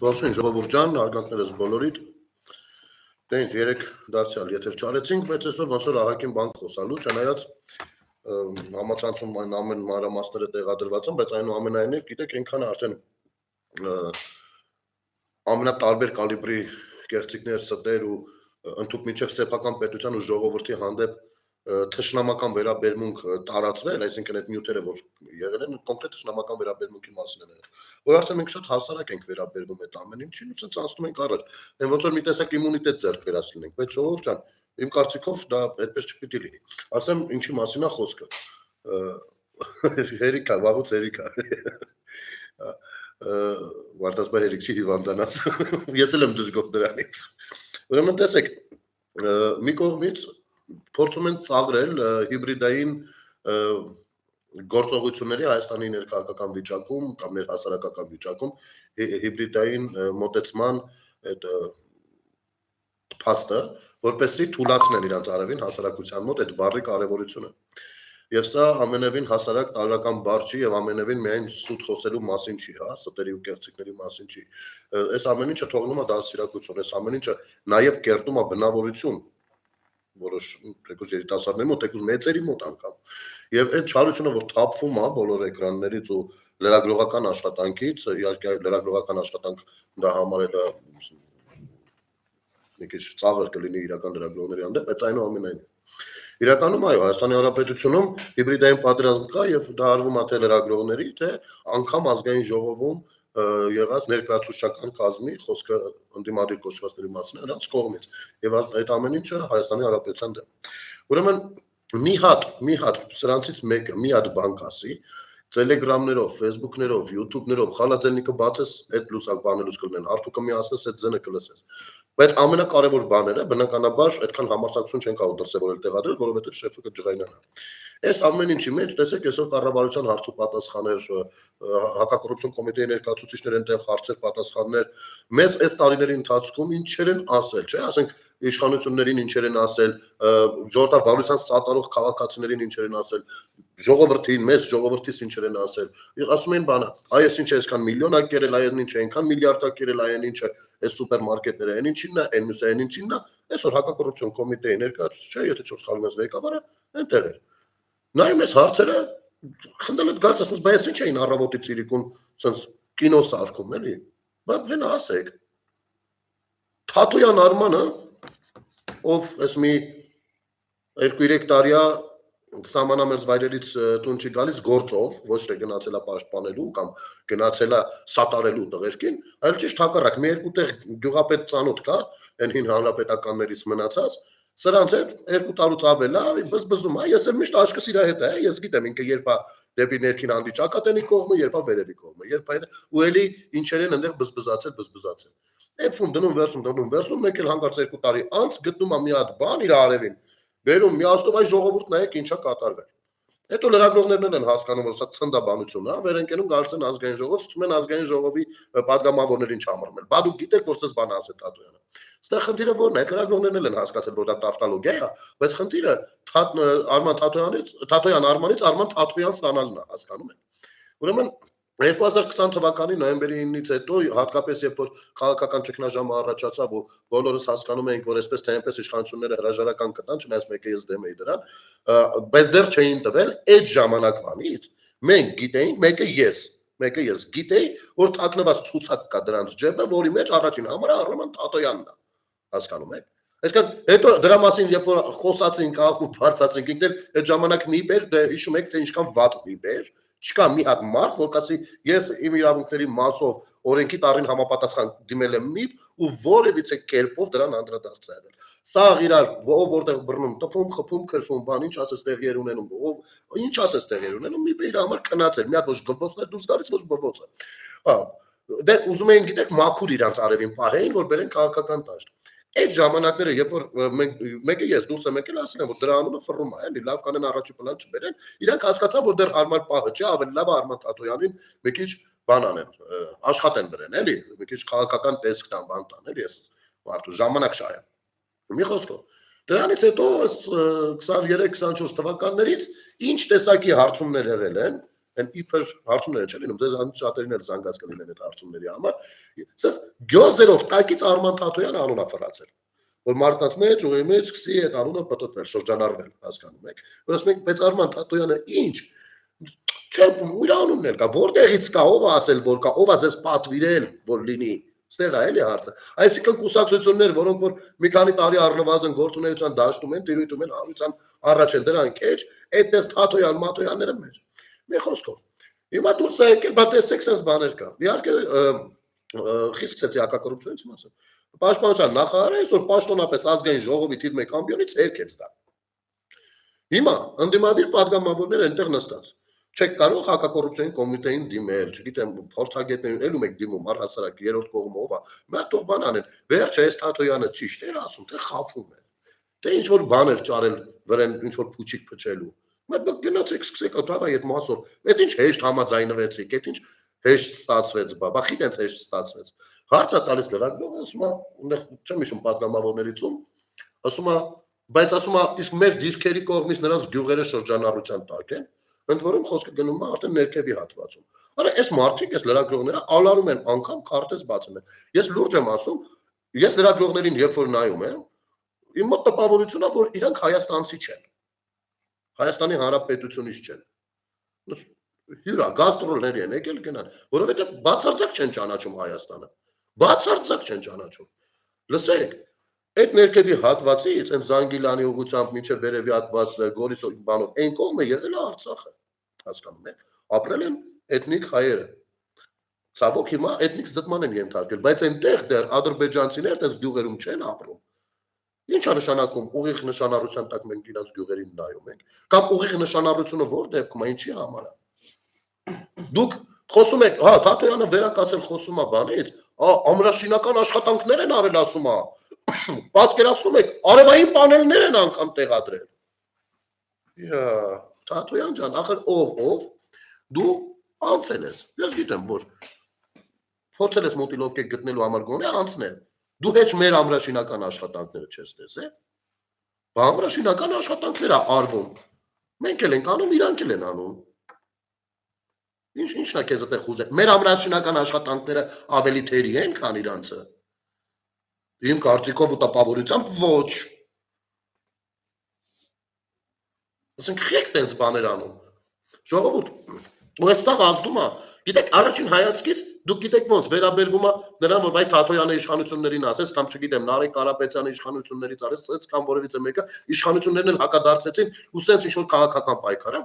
Ողջույն ժողովուրդ ջան, արգանքներս բոլորիդ։ Դե ինչ երեք դարձյալ եթեր չարեցինք, բայց այսօր ոնց որ ահագին բան խոսալու, չնայած համացանցում այն ամեն մանրամասները տեղադրված են, բայց այնուամենայնիվ գիտեք այնքան արդեն ամենատարբեր կալիբրի կեղծիքներ, ստեր ու ընդհանուր միջև սեփական պետության ու ժողովրդի հանդեպ թշնամական վերաբերմունք տարածվել, այսինքն այդ նյութերը, որ եղել են, կոնկրետ թշնամական վերաբերմունքի մասին են եղել, որ արդեն մենք շատ հասարակ ենք վերաբերվում այդ ամեն ինչին, ու ցած անցնում ենք առաջ։ Այն ոնց որ մի տեսակ իմունիտետ ձեռք բերած լինենք, բայց ժողովուրդ ջան, իմ կարծիքով դա այդպես չպիտի լինի։ Ասեմ ինչի մասին է խոսքը։ Հերիքա, վաղուց հերիքա։ Վարտասպա հերիք չի հիվանդանաս։ Ես էլ եմ դժգոհ դրանից։ Ուրեմն տեսեք, մի կողմից փորձում են ծաղրել հիբրիդային գործողությունների Հայաստանի ներքաղաքական վիճակում կամ ներհասարակական վիճակում հիբրիդային մոտեցման այդ փաստը, որպեսզի թույլատնեն իրանց արևին հասարակության մոտ այդ բառի կարևորությունը։ Եվ սա ամենևին հասարակ տարրական բառ չի եւ ամենևին միայն սուտ խոսելու մասին չի, հա, ստերի ու կեղծիքների մասին չի։ Այս ամեն ինչը թողնում է դասիրակություն, այս ամեն ինչը նաեւ կերտում է բնավորություն որոշ թեկուզ երիտասարդների մոտ, թեկուզ մեծերի մոտ անգամ։ Եվ այդ չարությունը, որ թափվում է բոլոր էկրաններից ու լրագրողական աշխատանքից, իհարկե լրագրողական աշխատանք դա համարելը մի քիչ ծաղր կլինի իրական լրագրողների հանդեպ, բայց այնուամենայնիվ իրականում այո, Հայաստանի Հանրապետությունում հիբրիդային պատերազմ կա եւ դա արվում է թե լրագրողների, թե անգամ ազգային ժողովում եղած ներկայացուցչական կազմի խոսքը ընդդիմադիր կոչվածների մասին նրանց կողմից եւ այդ ամեն ինչը Հայաստանի Հանրապետության դեմ։ Ուրեմն մի հատ սրանցից մեկը մի հատ բան ասի, Telegram-ներով, Facebook-ներով, YouTube-ներով խալաձելնիկը բացես այդ լուսակ բանելուց կլինեն, արդյոք միացնես այդ ձենը կլսես։ Բայց ամենակարևոր բաները բնականաբար այդքան համարձակություն չեն կարող դրսևորել տեղադրել, որովհետեւ շեֆը կջղայնանա։ Այս ամեն ինչի մեջ տեսեք այսօր կառավարության հարց ու պատասխաններ, հակակոռուպցիոն կոմիտեի ներկայացուցիչներ այնտեղ հարցեր, պատասխաններ, մեզ այս տարիների ընթացքում ինչեր են ասել, չէ՞, ասենք իշխանություններին ինչեր են ասել, ժողովրդավարության սատարող քաղաքացիներին ինչեր են ասել, ժողովրդին, մեծ ժողովրդից ինչեր են ասել։ Ասում են բանը, այս ինչ է այսքան միլիոնա կերել, այս ինչ է այնքան միլիարդա կերել, այն ինչ է այս սուպերմարկետները, այն ինչին է, այն մյուսը այն ինչին է, այսօր հակակոռուպցիոն կոմիտեի ներկայացուցիչը, եթե չոս խալում ես ղեկավարը, այնտեղ է։ Նայում ես հարցերը, խնդրել եք գալիս ասում ես, բայց ինչ էին առավոտի ծիրիկուն, ցենց կինո սարքում, էլի։ Բայց հենա ասեք։ Թաթոյան Արմանը, ով այս մի 2-3 տարիա սահմանամերձ վայրերից տուն չի գալիս գործով, ոչ թե գնացել է պաշտպանելու կամ գնացել է սատարելու տղերքին, այլ ճիշտ հակառակ, մի երկու տեղ գյուղապետ ծանոթ կա, այն հին հանրապետականներից մնացած, սրանց հետ 2 տարուց ավել է, բզբզում է, ես էլ միշտ աշկս իր հետ է, ես գիտեմ ինքը երբ է դեպի ներքին անդի ճակատենի կողմը, երբ է վերևի կողմը, երբ է ու էլի ինչեր են այնտեղ բզբզացել։ Էփում դնում վերցնում, մեկ էլ հանկարծ 2 տարի անց գտնում է մի հատ բան իր արևին, բերում միացնում այն ժողովուրդ նայեք ինչա կատարվել։ Հետո լրագրողներն են հասկանում, որ սա ցնդաբանություն է, վեր ընկնում գալիս են ազգային ժողով, սկսում են ազգային ժողովի падգամավորներին չամռնել։ Բա դուք գիտեք, որ սես բան ասել Թաթոյանը։ Ստեղ խնդիրը ո՞րն է, լրագրողներն են հասկացել, որ դա տավտալոգիա է, բայց խնդիրը Արման Թաթոյանից Արման Թաթոյան ստանալն է, հասկանում եք։ Ուրեմն 2020 թվականի նոյեմբերի 9-ից հետո հատկապես երբ որ քաղաքական ճգնաժամը առաջացավ ու բոլորս հասկանում էինք որ այսպես թե այնպես իշխանությունները հրաժարական կտան, չնայած մեկը ես դեմ էի դրան, բայց դեռ չէին տվել այդ ժամանակվանից մենք գիտեինք, մեկը ես գիտեի, որ թաքնված ցուցակ կա դրանց ջեբը, որի մեջ առաջին համարը Արման Թաթոյանն է, հասկանում եք։ Այսինքն հետո դրա մասին երբ որ խոսացինք, բարձացինք, ինքն էլ այդ ժամանակ մի բեր, դե հիշում եք թե ինչքան վատ մի բեր, չկա մի հատ մարդ, որ կասի ես իմ իրավունքների մասով օրենքի տարին համապատասխան դիմել եմ միբ ու որևիցե կերպով դրան անդրադարձել։ Սա իրար ով որտեղ բռնում, տփում, խփում, քրֆում, բան ինչ ասես տեղի էր ունենում, ով ինչ ասես տեղի էր ունենում, մի բեր համար քնածել, մի հատ ոչ գվոցներ դուրս գալիս, ոչ բվոցը։ Հա, դե ուզում էին գիտեք մաքուր իրանց արևին պահեին, որ բերեն քաղաքական դաշտ։ Այդ ժամանակները, երբ որ մեկը ես դուրս եմ եկել, ասել եմ, որ դրա անունը ֆռում է, էլի լավ կանեն առաջի պլան չբերեն, իրանք հասկացան, որ դեռ հարմար պահը չէ, ավելի լավ է Արման Թաթոյանին մի քիչ բան անեն, աշխատեն բերեն, էլի, մի քիչ քաղաքական տեսք տան, բան տան, էլի, ես մարդու ժամանակ շահեմ։ Մի խոսքով։ Դրանից հետո 23-24 թվականներից ինչ տեսակի հարցումներ եղել են, Են իբր հարցումներ չեն լինում, ձեզ շատերին էլ զանգած կլինեն այդ հարցումների համար։ Սես գյոզերով տակից Արման Թաթոյանը անունա ֆրացել։ Որ մարդկանց մեջ ուղի մեջ սկսի այդ անունը պատտվել, շրջանառվել, հասկանում եք։ Որ ասում ենք, բայց Արման Թաթոյանը ինչ։ Չէ, իր անունն էլ կա, որտեղից կա, ով է ասել, որ կա, ով է ձեզ պատվիրել, որ լինի։ Ստեղ է էլի հարցը։ Այսինքն կուսակցություններ, որոնք որ մի քանի տարի առնվազն գործունեության դաշտում են, տիրույթում են, հանրության առաջ են դրանք էջ, այդպես Թաթոյան, Մաթոյանները մեջ։ Մի խոսքով։ Հիմա դուրս է եկել, բա տեսեք sense բաներ կա։ Իհարկե խիստ սկսեցի հակակոռուպցիոնից մասը։ Պաշտպանության նախարարը այսօր պաշտոնապես ազգային ժողովի թիվ 1 ամբիոնից երկեց դա։ Հիմա ընդդիմադիր падգամավորները այնտեղ նստած։ Չեք կարող հակակոռուպցիոն կոմիտեին դիմել, չգիտեմ, փորձագետներին ելում եք դիմում առհասարակ երրորդ կողմը ով է։ Մի հատ բան անեն։ Վերջը այս Թաթոյանը ճիշտ էր ասում, թե խափում է։ Թե ինչ որ բաներ ճարել վրան ինչ որ փուչիկ փչելու։ Մենք գնացեք սկսեք ատավա այդ մասով։ Այդ ինչ հեշտ համաձայնվեցիք, այդ ինչ հեշտ ստացվեց, բա խի տենց հեշտ ստացվեց։ Հարցը տալիս լրագրողը, ասում է, ունեղ չեմ հիշում падգամավորներից ում, ասում է, բայց ասում է, իսկ մեր դիրքերի կողմից նրանց գյուղերը շրջանառության տակ են, ընդ որում խոսքը գնում է արդեն ներքևի հատվածում։ Արա այս մարդիկ, այս լրագրողները ալարում են անգամ քարտեզ բացում են։ Ես լուրջ եմ ասում, ես լրագրողներին երբ որ նայում եմ, իմ մոտ տպավորությունն է, որ իրանք հայաստանցի չեն։ Հայաստանի Հանրապետությունից չեն։ Հյուրա գաստրոլների են եկել գնան, որովհետև բացարձակ չեն ճանաչում Հայաստանը։ Բացարձակ չեն ճանաչում։ Լսեք, այդ ներքևի հատվածից, այն Զանգիլանի ուղղությամբ մինչև վերևի հատված Գորիսով բանով, այն կողմը եղել է Արցախը, հասկանում եք, ապրել են էթնիկ հայերը։ Ցավոք հիմա էթնիկ զտման են ենթարկել, բայց այնտեղ դեռ ադրբեջանցիներ այդպես գյուղերում չեն ապրում։ Ինչ է նշանակում ուղիղ նշանառության տակ մենք իրենց գյուղերին նայում ենք, կամ ուղիղ նշանառությունը որ դեպքում է, ինչի համար է։ Դուք խոսում եք, հա, Թաթոյանը վերակացել խոսում է բանից, ամրաշինական աշխատանքներ են արել ասում է, պատկերացնում եք, արևային պանելներ են անգամ տեղադրել։ Թաթոյան ջան, ախր ով, դու անցել ես, ես գիտեմ, որ փորձել ես մոտիլովկե գտնելու համար գոնե անցնել, դու հեչ մեր ամրաշինական աշխատանքները չես տեսել, բա ամրաշինական աշխատանքներ է արվում, մենք էլ ենք անում, իրանք էլ են անում։ Ինչն է քեզ այդտեղ խուզել։ Մեր ամրաշինական աշխատանքները ավելի թերի են, քան իրանցը։ Իմ կարծիքով ու տպավորությամբ ոչ։ Ասենք խեք տենց բաներ անում։ Ժողովուրդ, ու այս սաղ ազդում է, գիտեք, առաջին հայացքից դուք գիտեք ոնց վերաբերվում է նրան, որ այդ Թաթոյանի իշխանություններին ասես, կամ չգիտեմ, Նարեկ Կարապետյանի իշխանություններից ասես, կամ որևիցե մեկը իշխանություններն էլ հակադարձեցին ու սենց ինչ որ քաղաքական պայքար է,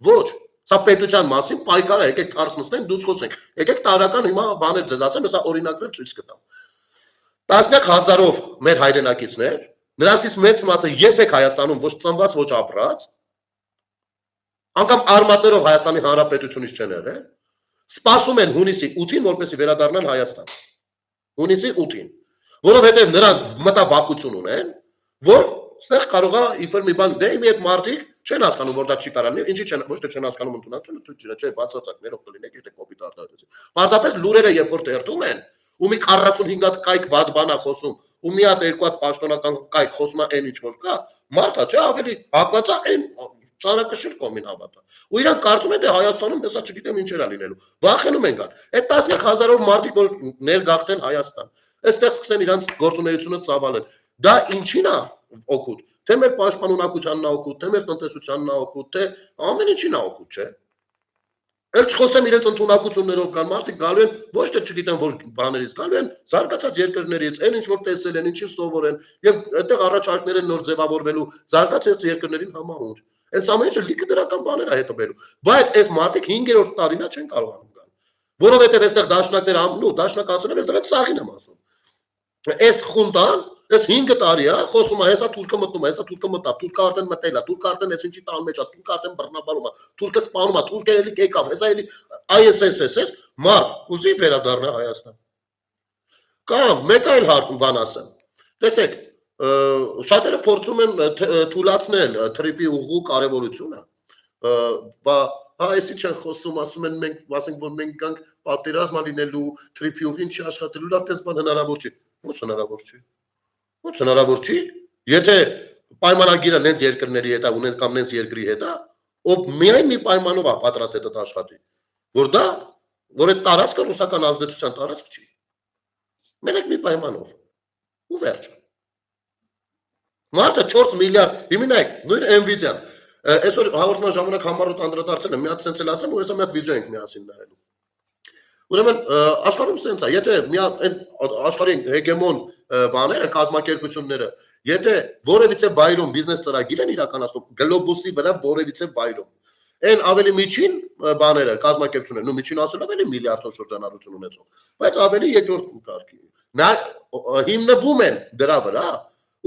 ոչ։ Սա պետության մասին պայքար է, եկեք թարս նստենք, դուս խոսենք։ Եկեք տարական հիմա բաներ ձեզ ասեմ, հեսա օրինակներ ցույց կտամ։ Տասնյակ հազարով մեր հայրենակիցներ, նրանցից մեծ մասը երբեք Հայաստանում ոչ ծնված, ոչ ապրած, անգամ արմատներով Հայաստանի Հանրապետությունից չեն եղել, սպասում են հունիսի 8-ին, որպեսզի վերադառնան Հայաստան։ Հունիսի 8-ին, որովհետև նրանք մտավախություն ունեն, որ ստեղ կարող է իբր մի բան դե մի այդ մարդիկ չեն հասկանում, որ դա չի կարելի, ինչի չեն, ոչ թե չեն հասկանում ընդունակությունը, թույլ չէ, բացարձակ ներող կլինեք, եթե կոպիտ արտահայտեցի։ Պարզապես լուրերը երբ որ դերտում են, ու մի 45 հատ կայք վատ բան է խոսում, ու մի հատ երկու հատ պաշտոնական կայք խոսում է այն ինչ որ կա, մարդը չէ ավելի հակված է այն ծանրակշիռ կողմին հավատա։ Ու իրանք կարծում են թե Հայաստանում հեսա չգիտեմ ինչեր է լինելու։ Վախենում են կան։ Այդ տասնյակ հազարով մարդիկ որ ներգաղթեն Հայաստան, այստեղ սկսեն իրանք գործունեությունը ծավալել։ Դա ինչին է օգուտ։ Թե մեր պաշտպանունակությանն է օգուտ, թե մեր տնտեսությանն է օգուտ, թե ամեն ինչին է օգուտ, չէ։ Էլ չխոսեմ իրենց ընդունակություններով կան մարդիկ գալու են ոչ թե չգիտեմ որ բաներից գալու են զարգացած երկրներից, այն ինչ որ տեսել են, ինչին սովոր են, եւ այդտեղ առաջարկներ են նոր ձևավորվելու զարգացած երկրներին համահունչ։ Այս ամեն ինչը լիքը դրական բաներ է հետո բերում, բայց այս մարդիկ 5-րդ տարին չեն կարողանում գալ, որովհետեւ այստեղ դաշնակներ ամնու, դաշնակ ասելով ես դրանց սաղին եմ ասում։ Այս խունտան Ես 5 տարի է, խոսում է, հեսա թուրքը մտնում է, հեսա թուրքը մտավ, թուրքը արդեն մտել է, թուրքը արդեն ես ինչի տան մեջ է, թուրքը արդեն բռնաբարում է, թուրքը սպանում է, թուրքը էլի եկավ, հեսա էլի ISS, մարդ, ուզի վերադառնա Հայաստան։ Կամ մեկ այլ հարցում բան ասեմ։ Տեսեք, շատերը փորձում են թույլացնել թրիպի ուղու կարևորությունը, բա այս ինչ են խոսում, ասում են մենք, ասենք որ մենք գանք պատերազմ լինելու, թրիպի ուղին չի աշխատելու, լավ դες բան հնարավոր չի։ Ո՞ց հնարավոր չի։ Ո՞ց հնարավոր չի։ Եթե պայմանագիրը նենց երկրների հետ է, ունեն կամ նենց երկրի հետ է, ով միայն մի պայմանով է պատրաստ այդ աշխատի, որ այդ տարածքը ռուսական ազդեցության տարածք չի։ Մենակ մի պայմանով։ Ու վերջ։ Մարդը 4 միլիարդ, հիմնայք, նույն Nvidia-ն, այսօր հաղորդման ժամանակ համառոտ անդրադարձել եմ, մի հատ սենց էլ ասեմ, ու հեսա մի հատ վիդեո ենք միասին նայելու։ Ուրեմն աշխարհում սենց է, եթե աշխարհի հեգեմոն բաները, կազմակերպությունները, եթե որևիցե վայրում բիզնես ծրագիր են իրականացնում, գլոբուսի վրա որևիցե վայրում, այն ավելի միջին բաները, կազմակերպությունները, նու միջին ասելով էլի միլիարդով շրջանառություն ունեցող, բայց ավելի երկրորդ կարգի։ Նա հիմնվում են դրա վրա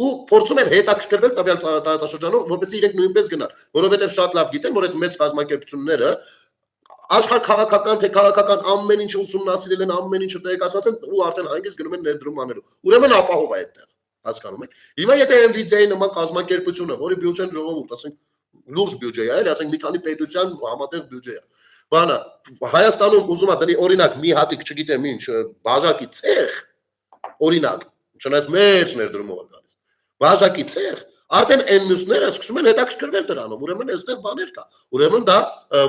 ու փորձում են հետաքրքրվել տվյալ տարածաշրջանով, որպեսզի իրենք նույնպես գնան, որովհետև շատ լավ գիտեն, որ այդ մեծ կազմակերպությունները աշխարհ քաղաքական թե քաղաքական ամեն ինչ ուսումնասիրել են, ամեն ինչը տեղեկացած են ու արդեն հանգիստ գնում են ներդրում անելու։ Ուրեմն ապահով է այդտեղ, հասկանում եք։ Հիմա եթե Nvidia-ի նման կազմակերպությունը, որի բյուջեն ժողովուրդ, ասենք լուրջ բյուջե է, այլ ասենք մի քանի պետության համատեղ բյուջե է։ Բանը Հայաստանում ուզում է դնի օրինակ մի հատիկ, չգիտեմ ինչ, բաժակի ցեխ, օրինակ, չնայած մեծ ներդրումով է գալիս։ Բաժակի ցեխ արդեն այն մյուսները սկսում են հետաքրքրվել դրանով, ուրեմն այստեղ բաներ կա։ Ուրեմն դա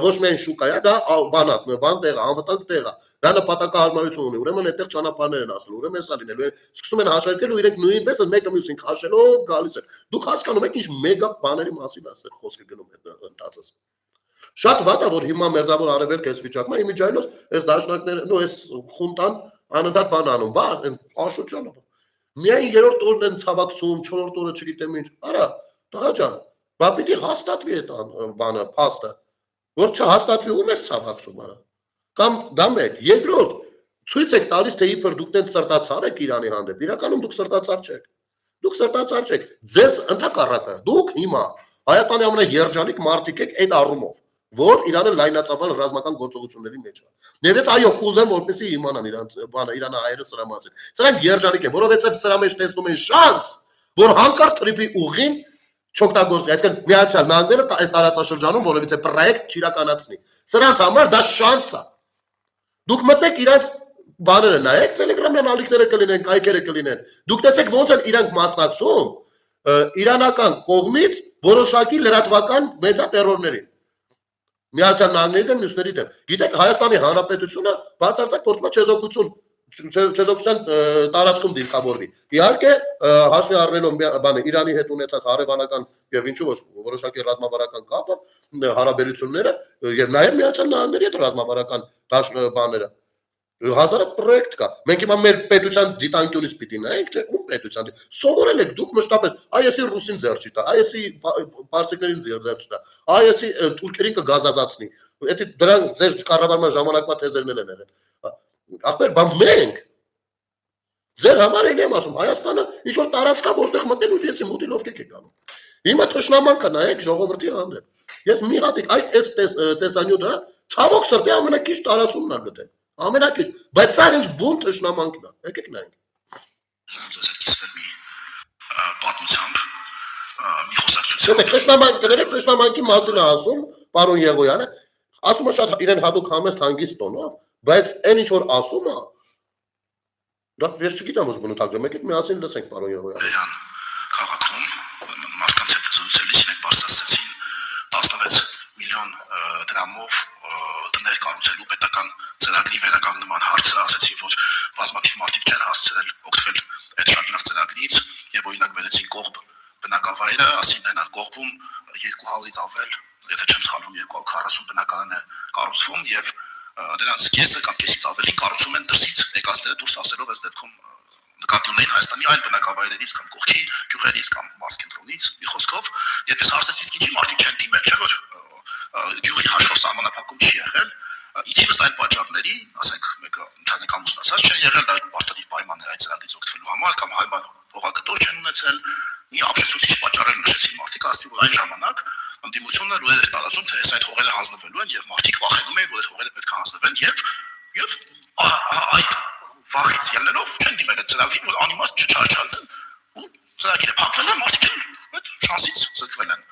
ոչ միայն շուկա է, դա բան տեղ է, անվտանգ տեղ է։ Դա նպատակահարմարություն ունի, ուրեմն այդտեղ ճանապարհներ են ասել, ուրեմն էսա լինելու է, սկսում են հաշվարկել ու իրենք նույնպես մեկը մյուսին քաշելով գալիս են։ Դուք հասկանում եք ինչ մեգա բաների մասին ասել խոսքը գնում է ընդածս։ Շատ վատ է, որ հիմա մերձավոր արևելք էս վիճակում է, իմիջայլոց այս դաշնակները, նո այս խունտան անընդհատ բան անում, բա աշուտյանը։ Միայն երրորդ օրն են ցավակցում, չորրորդ օրը չգիտեմ ինչ։ Արա, տղա ջան, բա պիտի հաստատվի այդ բանը, փաստը, որ չհաստատվի ում ես ցավակցում, արա։ Կամ դա մեկ, երկրորդ, ցույց եք տալիս, թե իբր դուք տենց սրտացավ եք Իրանի հանդեպ, իրականում դուք սրտացավ չեք։ Դուք սրտացավ չեք, ձեզ ընդհակառակը, դուք հիմա Հայաստանի ամենաերջանիկ մարդիկ եք այդ առումով, որ Իրանը լայնածավալ ռազմական գործողությունների մեջ է։ Ներես այո, կուզեմ, որպեսզի իմանան իրանց բանը, իրանահայերը սրա մասին։ Սրանք երջանիկ են, որովհետև սրա մեջ տեսնում են շանս, որ հանկարծ տրիպի ուղին չօգտագործվի, այսինքն Միացյալ Նահանգները այս տարածաշրջանում որևիցե պրոյեկտ չիրականացնի։ Սրանց համար դա շանս է։ Դուք մտեք իրանց բաները նայեք, Telegram-յան ալիքները կլինեն, կայքերը կլինեն։ Դուք տեսեք ոնց են իրանք մասնակցում իրանական կողմից որոշակի լրատվական մեծատերորներին։ Միացյալ Նահանգների դեմ, մյուսների դեմ։ Գիտեք, Հայաստանի Հանրապետությունը բացարձակ փորձում է չեզոքության տարածքում դիրքավորվի։ Իհարկե, հաշվի առնելով բանը Իրանի հետ ունեցած հարևանական եւ ինչու ոչ որոշակի ռազմավարական կապը, հարաբերությունները եւ նաեւ Միացյալ Նահանգների հետ ռազմավարական բաները հազարը պրոյեկտ կա։ Մենք հիմա մեր պետության դիտանկյունից պիտի նայենք, թե ում պետության սովորել եք դուք մշտապես, այսի ռուսին ձեռ չի տա, այսի պարսիկներին ձեռ չի տա, այսի թուրքերին կգազազացնի։ Դա դրանք ձեր կառավարման ժամանակվա թեզերն են եղել։ Ախպեր, բան մենք ձեր համար էլ եմ ասում, Հայաստանը ինչ որ տարածք կա, որտեղ մտել ու ես մոտիլ ովքեր եք անում։ Հիմա թշնամանքը նայեք ժողովրդի հանդեպ։ Ես մի հատիկ այս տեսանյութը ցավոք սրտի ամենակիչ տարածումն ա գտել։ Ամենակիչ, բայց սա հենց բուն թշնամանքն է։ Եկեք նայենք։ Պատմությամբ մի խոսակցություն։ Թշնամանքի մասին է ասում պարոն Եղոյանը, ասում է շատ իրեն հատուկ համեստ հանգիստ տոնով, բայց այն ինչ որ ասում է, դա ես չգիտեմ ոնց բնութագրում, եկեք միասին լսենք պարոն Եղոյանը։ Քաղաքում մարդկանց հետ զրուցելիս իրենք բարձրացրեցին 16 միլիոն դրամով տներ կառուցելու պետական ծրագրի վերականգնման հարցը, ասացին, որ բազմաթիվ մարդիկ չեն հասցրել օգտվել այդ շատ լավ ծրագրից եւ օրինակ վերեցին կողբ բնակավայրը, ասին նա կողբում 200-ից ավել, եթե չեմ սխալվում 240 բնակարան է կառուցվում եւ դրանց կեսը կամ կեսից ավելին կառուցում են դրսից եկածները դուրս ասելով այս դեպքում նկատի ունեն Հայաստանի այլ բնակավայրերից կամ կողքի գյուղերից կամ մարզկենտրոնից, մի խոսքով, եթե հարցեցից քիչ մարդիկ չեն դիմել, չէ՞ որ գյուղի հաշվով սահմանափակում չի եղել, իթիվս այն պատճառների, ասենք մեկը ընտանիք ամուսնացած չեն եղել, դա պարտադիր պայման է այդ ծրագրից օգտվելու համար կամ հայման հողագտոր չեն ունեցել, մի ապշեցուցիչ պատճառներ նշեցին մարդիկ, ասեցին, որ այն ժամանակ ընդդիմությունը լույս էր տարածում, թե այս այդ հողերը հանձնվելու են եւ մարդիկ վախենում էին, որ այդ հողերը պետք է հանձնվեն եւ այդ վախից ելնելով չեն դիմել այդ ծրագրին, որ անիմաստ չչարչարվեն ու ծրագիրը փակվել է, մարդիկ այդ շանսից զրկվել են։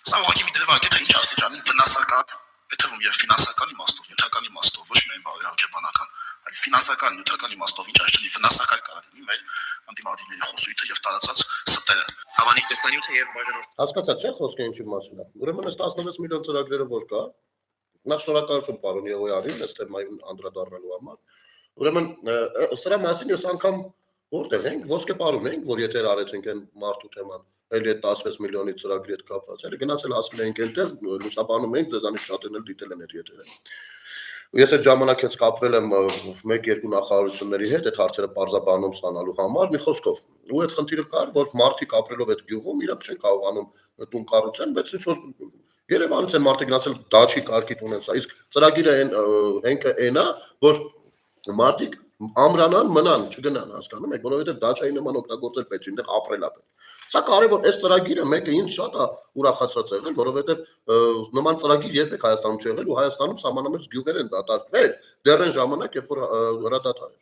Սա ուղղակի մի դրվագ է, թե ինչ աստիճանի վնասական, թվում եւ ֆինանսական իմաստով, նյութական իմաստով, ոչ միայն բարոյական, այլ ֆինանսական, նյութական իմաստով ինչ այսինքն վնասական կարող լինի մեր ընդդիմադիրների խոսույթը եւ տարածած ստերը։ Հավանիկ տեսանյութը եւ բաժանորդ։ Հասկացա՞ց, չէ՞ խոսքը ինչի մասին է։ Ուրեմն այս 16 միլիոն ծրագրերը որ կա, նախ շնորհակալություն պարոն Եղոյանին, այս թեմային անդրադառնալու համար։ Ուրեմն սրա մասին ես անգամ որտեղ ենք, ոսկե պարում ենք, որ եթե արեցինք այն մարդու թեման, էլի այդ 16 միլիոնի ծրագրի հետ կապված, էլի գնացել հասնենք այնտեղ, լուսաբանում ենք, ձեզանից շատերն էլ դիտել են այդ եթերը։ Ես այդ ժամանակ ես կապվել եմ 1-2 նախարարությունների հետ այդ հարցերը բարձրաբանում ստանալու համար, մի խոսքով։ Ու այդ խնդիրը կար, որ մարդիկ ապրելով այդ գյուղում իրանք չեն կարողանում տուն կառուցեն, բայց ինչ որ Երևանից են մարդիկ գնացել դաչի կարգի տուն են սա։ Իսկ ծրագիրը հենքը այնա, որ մարդիկ ամրանան, մնան, չգնան, հասկանում եք, որովհետև դաչայի նման օգտագործել պետք չէ, այնտեղ ապրել է պետք։ Սա կարևոր, այս ծրագիրը մեկը ինձ շատ է ուրախացրած եղել, որովհետև նման ծրագիր երբեք Հայաստանում չեղել ու Հայաստանում սահմանամերձ գյուղեր են դատարկվել դեռ այն ժամանակ, երբ որ հրադադար էր։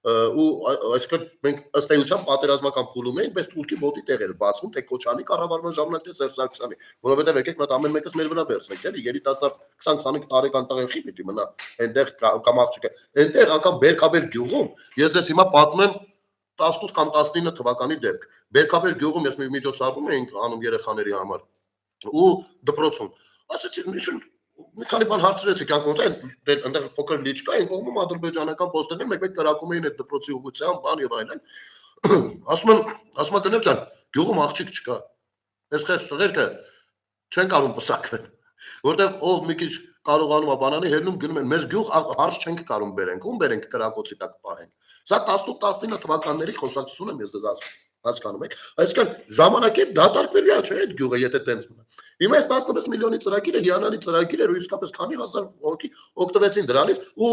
Ու այսինքն մենք ըստ էության պատերազմական փուլում ենք, բայց Թուրքի մոտի տեղեր բացվում, թե Քոչանի կառավարման ժամանակ թե Սերժ Սարգսյանի, որովհետև եկեք մտ ամեն մեկս մեր վրա վերցնենք, էլի երիտասարդ 20-25 տարեկան տղերքի պիտի մնա այնտեղ կամ աղջիկը։ Այնտեղ անգամ Բերքաբեր գյուղում ես հիմա պատմեմ 18 կամ 19 թվականի դեպք։ Բերքաբեր գյուղում ես մի միջոցառում էինք անում երեխաների համար ու դպրոցում։ Ասացի մի քանի բան հարցրեցի կյանքում այնտեղ փոքր լիճ կա, այն կողմում ադրբեջանական պոստերներ մեկ-մեկ կրակում էին այդ դպրոցի ուղղությամբ, բան եւ այլն։ Ասում եմ դնել ջան, գյուղում աղջիկ չկա։ Այս տղերքը չեն կարող պսակվել, որտեղ ով մի քիչ կարողանում է բանանի հելնում գնում են, մեր գյուղ հարց չենք կարող բերենք, ում բերենք կրակոցի տակ պահենք։ Սա 18-19 թվականների խոսակցություն եմ ես ձեզ ասում։ Հասկանում եք, այսինքն ժամանակի դատարկվելի է, չէ՞, այդ գյուղը, եթե տենց մնա։ Հիմա այս 16 միլիոնի ծրագիրը հիանալի ծրագիր էր ու իսկապես քանի հազար հոգի օգտվեցին դրանից ու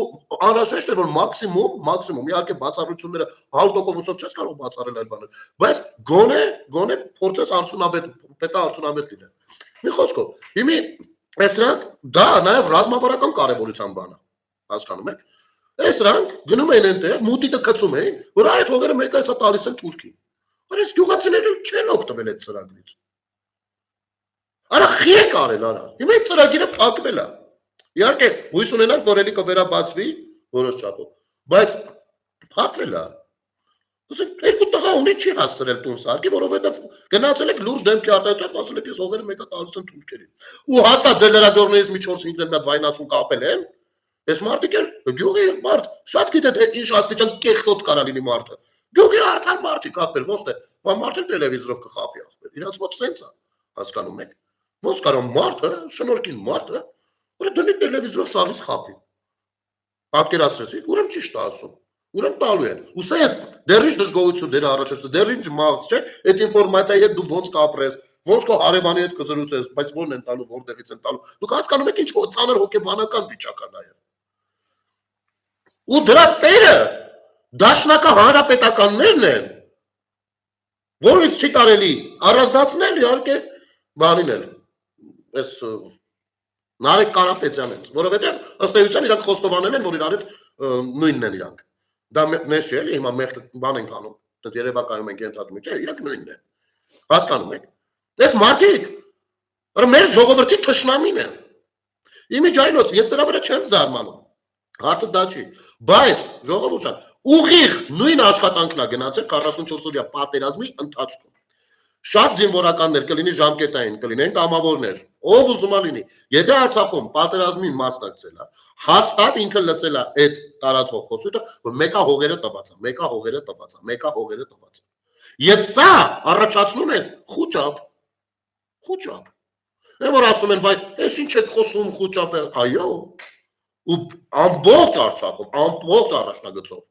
անհրաժեշտ էր որ մաքսիմում իհարկե բացառությունները 100%-ով չես կարող բացառել այդ բաները, բայց գոնե փորձես արդյունավետ, պետք է արդյունավետ լինել։ Մի խոսքով, հիմա այսրանք դա նաև ռազմավարական կարևորության բան է, հասկանում եք։ Այսրանք գնում են այնտեղ, մուտիտը գցում են, որ այդ հողերը մեկ այսա տալիս են Թուրքին։ Այս գյուղացիները չեն օգտվել այդ ծրագրից։ Արա խիեք արել, արա։ Հիմա այդ ծրագիրը փակվել է։ Իհարկե, հույս ունենանք, որ էլի կվերաբացվի որոշ չափով, բայց փակվել է։ Ասենք երկու տղա ունի չի հասցրել տուն սարքի, որովհետև գնացել եք լուրջ դեմքի արտահայտությամբ, ասել եք ես հողերը մեկը տալիս են Թուրքերին։ Ու հաստատ ձեր լրագրողներից մի 4-5-ն էլ մի վայնասուն կապել են։ Այս մարդիկ էլ գյուղի մարդ շատ գիտե թե ինչ աստիճան կեղտոտ կարա լինի մարդը։ Գյուղի արդար մարդիկ ախպեր, ոնց թե, մարդը տելևիզորով կխապի ախպեր, իրաց մոտ սենց է, հասկանում եք։ Ոնց կարող մարդը, շնորհքին մարդը, որ դնի տելևիզորով սալից խապի։ Պատկերացրեցիք, ուրեմն ճիշտ է ասում, ուրեմն տալու են։ Ու սենց դեռ ինչ դժգոհություն դեր առաջացնում, դեռ ինչ մաղց չէ, այդ ինֆորմացիայի հետ դու ոնց կապրես, ոնց քո հարևանի հետ կզրուցես, բայց ո՞րն են տալու, որտեղից են տալու։ Դուք հասկանում եք ինչ ծանր հոգեբանական վիճակ է նաև։ Ու դրա տերը դաշնակա հանրապետականներն են, որից չի կարելի առանձնացնել իհարկե բանին էլ, այս Նարեկ Կարապետյանից, որովհետև ըստ էության իրանք խոստովանել են, որ իրար հետ նույնն են իրանք։ Դա նես չէ, էլի հիմա մեղք բան ենք անում, դեռ երևակայում ենք ենթադրում, չէ, իրանք նույնն են։ Հասկանում եք։ Այս մարդիկ մեր ժողովրդի թշնամին են։ Իմիջայլոց, ես սրա վրա չեմ զարմանում։ Հարցը դա չի, բայց ժողովուրդ ջան, ուղիղ նույն աշխատանքն է գնացել 44 օրյա պատերազմի ընթացքում։ Շատ զինվորականներ կլինի ժամկետային, կլինեն կամավորներ, ով ուզում է լինի։ Եթե Արցախում պատերազմին մասնակցել է, հաստատ ինքը լսել է այդ տարածող խոսույթը, որ մեկա հողերը տված է, մեկա հողերը տված է, մեկա հողերը տված է։ Եվ սա առաջացնում է խուճապ։ Դե որ ասում են, բայց այս ինչ է խոսում խուճապ է, այո, ու ամբողջ Արցախով, ամբողջ առաջնագծով։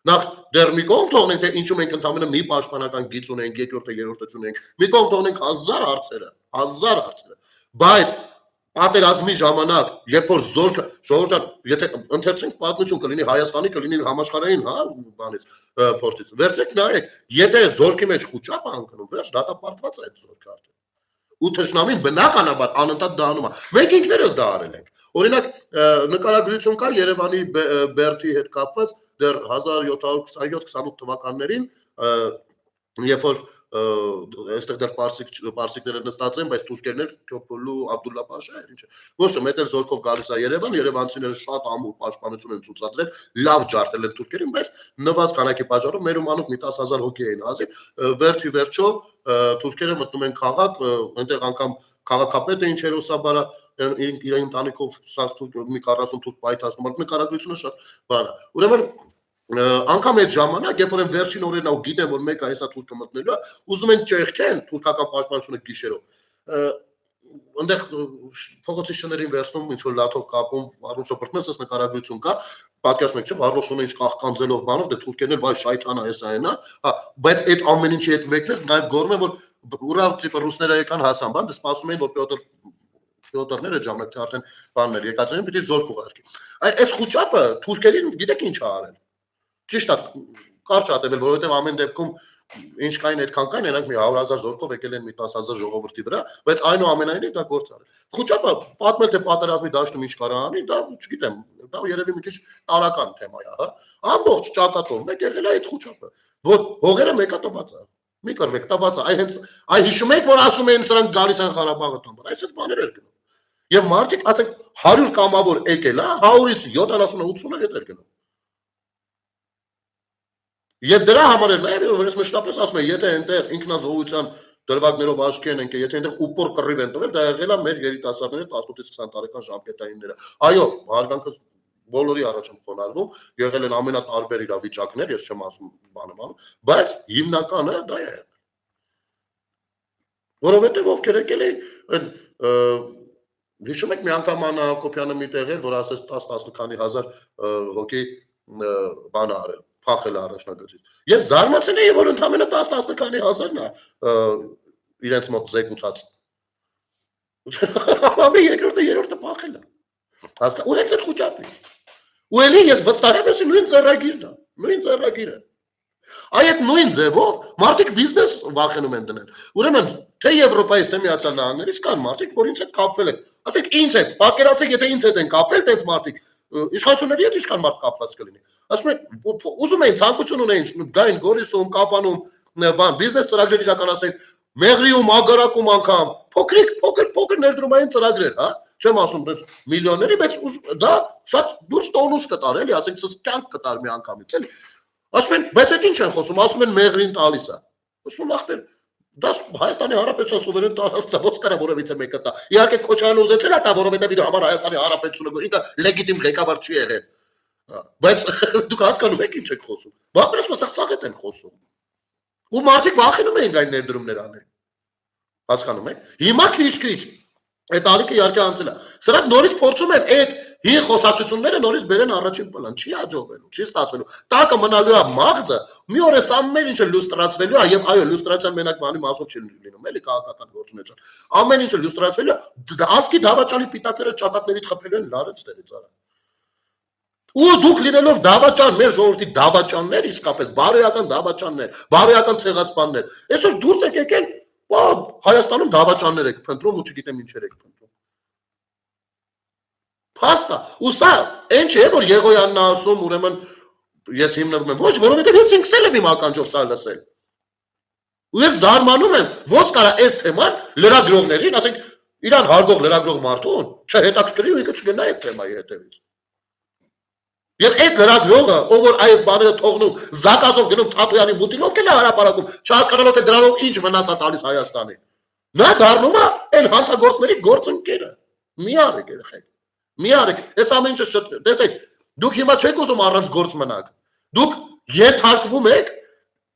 Նախ դեռ մի կողմ թողնենք, թե ինչու մենք ընդամենը մի պաշտպանական գիծ ունենք, երկրորդը, երրորդը չունենք, մի կողմ թողնենք 1000 հարցերը, բայց պատերազմի ժամանակ, երբ որ զորքը, ժողովուրդ ջան, եթե ընթերցենք պատմություն կլինի Հայաստանի, կլինի համաշխարհային, հա, բանից, փորձից, վերցրեք նայեք, եթե զորքի մեջ խուճապ է ընկնում, վերջ դատապարտված է այդ զորքը արդեն։ Ու թշնամին բնականաբար անընդհատ դա անում է։ Մենք ինքներս դա արել ենք։ Օրինակ նկարագրություն կա Երևանի Բերդի հետ կապված դեռ 1727-28 թվականներին, երբ որ այստեղ դեռ պարսիկները նստած են, բայց թուրքերն էլ Քոփոլու Աբդուլլա Փաշա ինչ է։ Ոչ թե մեծ զորքով գալիս է Երևան, երևանցիները շատ ամուր պաշտպանություն են ցուցադրել, լավ ջարդել են թուրքերին, բայց նվազ քանակի պատճառով մեր ումանոք մի 10,000 հոգի էին ազի, վերջի վերջո թուրքերը մտնում են քաղաք, այնտեղ անգամ քաղաքապետը ինչ հերոսաբարա իր ընտանիքով մի 40 թուրք պայթացնում, նկարագրությունը շատ բան է։ Ուրեմն անգամ այդ ժամանակ, երբ որ են վերջին օրերն ու գիտեն, որ մեկը հեսա թուրքը մտնելու է, ուզում են ճեղքեն թուրքական պաշտպանությունը գիշերով։ Այնտեղ փողոցի շներին վերցնում, ինչ որ լաթով կապում, առողջ շփրտմես էս նկարագրություն կա, պատկերացնում եք, չէ՞, առողջունը ինչ կախկանձելով բանով, դե թուրքերն էլ վայ շայթանա հեսա այնա, հա, բայց այդ ամեն ինչի հետ մեկն նաև գոռում են, որ ուրա տիպը ռուսները եկան հասան, բան, դե սպասում էին, որ Պյոտրները ժամանակ թե արդեն բաններ եկած են, պիտի զորք ուղարկի։ Այս խուճապը թուրքերին գիտեք ինչ է արել։ Ճիշտ է, կարճ ատվել, որովհետև ամեն դեպքում ինչ կային այդքան կային, նրանք մի 100,000 զորքով եկել են մի 10,000 ժողովրդի վրա, բայց այնուամենայնիվ դա գործ արել։ Խուճապը պատմել թե պատերազմի դաշտում ինչ կարա անի, դա չգիտեմ, դա երևի մի քիչ տարական թեմա է, հա։ Ամբողջ ճակատով մեկ եղել է այդ խուճապը, որ հողերը մեկա տված է։ Մի կռվեք, տված է, հենց այ հիշում եք, որ ասում են սրանք գալիս են Ղարաբաղը տան, այսպես բաներ էր գնում։ Եվ մարդիկ, ասենք 100 կամավոր եկել է, 100-ից 70-80-ը հետ էր գնում։ Եվ դրա համար էլ նաև ես մշտապես ասում եմ, եթե այնտեղ ինքնազոհության դրվագներով աչքի են ընկել, եթե այնտեղ ուպոր կռիվ են տվել, դա եղել է մեր երիտասարդները 18-ից 20 տարեկան ժամկետայինները։ Այո, հարգանքս բոլորի առաջ եմ խոնարհվում, եղել են ամենատարբեր իրավիճակներ, ես չեմ ասում բանը, բայց հիմնականը դա է եղել։ Որովհետև ովքեր եկել են հիշում եք մի անգամ Աննա Հակոբյանը մի տեղ էր, որ ասես 10-10 քանի հազար հոգի բան արել, փախել առաջնագծից։ Ես զարմացել էի, որ ընդամենը 10-10 քանի հազարն է իրենց մոտ զեկուցած։ Ամեն երկրորդը երրորդը փախել է։ Հասկա, ու հենց այդ խուճապից։ Ու էլի ես վստահ եմ, նույն ծրագիրն է, նույն ծրագիրը։ Այդ նույն ձևով մարդիկ բիզնես վախենում են դնել։ Ուրեմն թե Եվրոպայից թե Միացյալ Նահանգներից կան մարդիկ, որ ինձ հետ կապվել են։ Ասեք ինձ հետ, պատկերացեք, եթե ինձ հետ են կապվել, տես մարդիկ, իշխանությունների հետ ինչքան մարդ կապված կլինի։ Ասում են, ուզում էին ցանկություն ունեին, գային Գորիսում, Կապանում, բան, բիզնես ծրագրեր իրականացնել, Մեղրիում, Ագարակում անգամ, փոքր ներդրումային ծրագրեր, հա։ Չեմ ասում դες միլիոնների, բայց դա շատ դուրս տոնուս կտար, էլի, ասենք ցած կյանք կտար մի անգամից, էլի։ Ասում են, բայց այդ ինչ են խոսում, ասում են Մեղրին տալիս է։ Ասում ախպեր, դա Հայաստանի Հանրապետության սուվերեն տարածքն է, ո՞ց կարա որևիցե մեկը տա։ Իհարկե Քոչարյանը ուզեցել է տա, որովհետև իր համար Հայաստանի Հանրապետությունը ինքը լեգիտիմ ղեկավար չի եղել։ Բայց դուք հասկանում եք ինչ եք խոսում։ Բաղբերս ոստեղ սաղ են խոսում։ Ու մարդիկ վախենում էին այն ներդրումներ անել։ Հասկանում եք։ Հիմա քիչ այդ ալիքը իհարկե անցել է։ Սրանք նորից փորձում են այդ հին խոսակցությունները նորից բերեն առաջին պլան, չի հաջողվելու, չի ստացվելու։ Տակը մնալու է մաղձը, մի օր էս ամեն ինչը լյուստրացվելու է, եւ այո, լյուստրացիան մենակ բանի մասով չի լինում, էլի քաղաքական գործունեություն։ Ամեն ինչը լյուստրացվելու է, ասկի դավաճանի պիտակները ճակատներից խփելու են լարից տեղից արա։ Ու դուք լինելով դավաճան, մեր ժողովրդի դավաճաններ, իսկապես բարոյական դավաճաններ, բարոյական ցեղասպաններ, այսօր դուրս եք եկել, Հայաստանում դավաճաններ եք փնտրում ու չգիտեմ ինչեր եք փնտրում։ Փաստա, ու սա ինչ է, որ Եղոյանն է ասում, ուրեմն ես հիմնվում եմ, ոչ, որովհետև ես ինքս եմ իմ ականջով սա լսել։ Ու ես զարմանում եմ, ոնց կարա այս թեման լրագրողներին, ասենք, իրան հարգող լրագրող մարդուն, չհետաքրքրի ու ինքը չգնա այդ թեմայի հետևից։ Եվ այդ լրագրողը, ով որ այս բաները թողնում, զակազով գնում Թաթոյանի մուտին, ով կելա հրապարակում, չհասկանալով թե դրանով ինչ վնաս է տալիս Հայաստանին։ Նա դառնում է այն հանցագործների գործընկերը։ Մի արեք երեխեք։ Մի արեք, այս ամեն ինչը տեսեք, դուք հիմա չեք ուզում առանց գործ մնաք։ Դուք ենթարկվում եք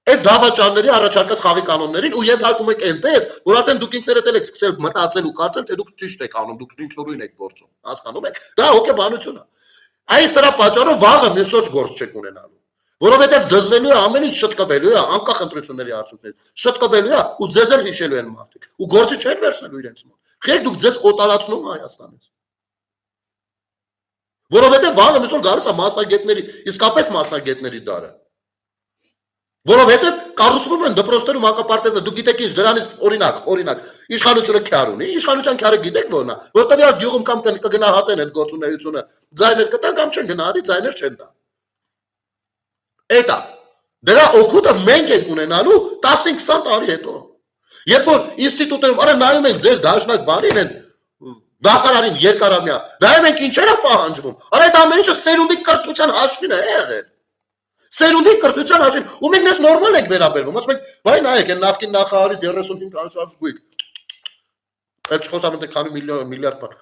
այդ դավաճանների առաջարկած խաղի կանոններին ու ենթարկում եք այնպես, որ արդեն դուք ինքներդ եք սկսել մտածել ու կարծել, թե դուք ճիշտ եք անում, դուք ինքնուրույն եք գործում։ Հասկանում եք։ Դա հոգեբանություն է։ Այս սրա պատճառով վաղը մյուսոց գործ չեք ունենալու, որովհետև դզվելու է ամեն ինչ շտկվելու է, անկախ ընտրությունների արդյունքներից, շտկվելու է ու ձեզ էլ հիշելու են մարդիկ, ու գործի չեն վերցնելու իրենց մոտ։ Խեք դուք ձեզ օտարացնում Հայաստանից։ Որովհետև վաղը մյուսոց գալիս է մասնագետների, իսկապես մասնագետների դարը։ Որովհետև կառուցվում են դպրոցներում հակապարտեզներ, դուք գիտեք ինչ, դրանից օրինակ, իշխանությունը քյար ունի, իշխանության քյարը գիտեք որն է, որտեղ իհարկե գյուղում կամ կգնահատեն այդ գործունեությունը, ձայներ կտան կամ չեն գնահատի, ձայներ չեն տա։ Էտա, Դրա օգուտը մենք ենք ունենալու 15-20 տարի հետո։ Երբ որ ինստիտուտներում, արա նայում ենք ձեր դաշնակ բանին են նախարարին երկարամյա, նայում ենք ինչեր է պահանջվում։ Արա այդ ամեն ինչը սերունդի կրթության հաշվին է եղել։ Սերունդի կրթության հաշվին, ու մենք մեզ նորմալ ենք վերաբերվում, ասում ենք, վայ նայեք, այն նախկին նախարարից 35 անշարժ գույք։ Այդ չխոսամ ընդ քանի միլիարդ բան։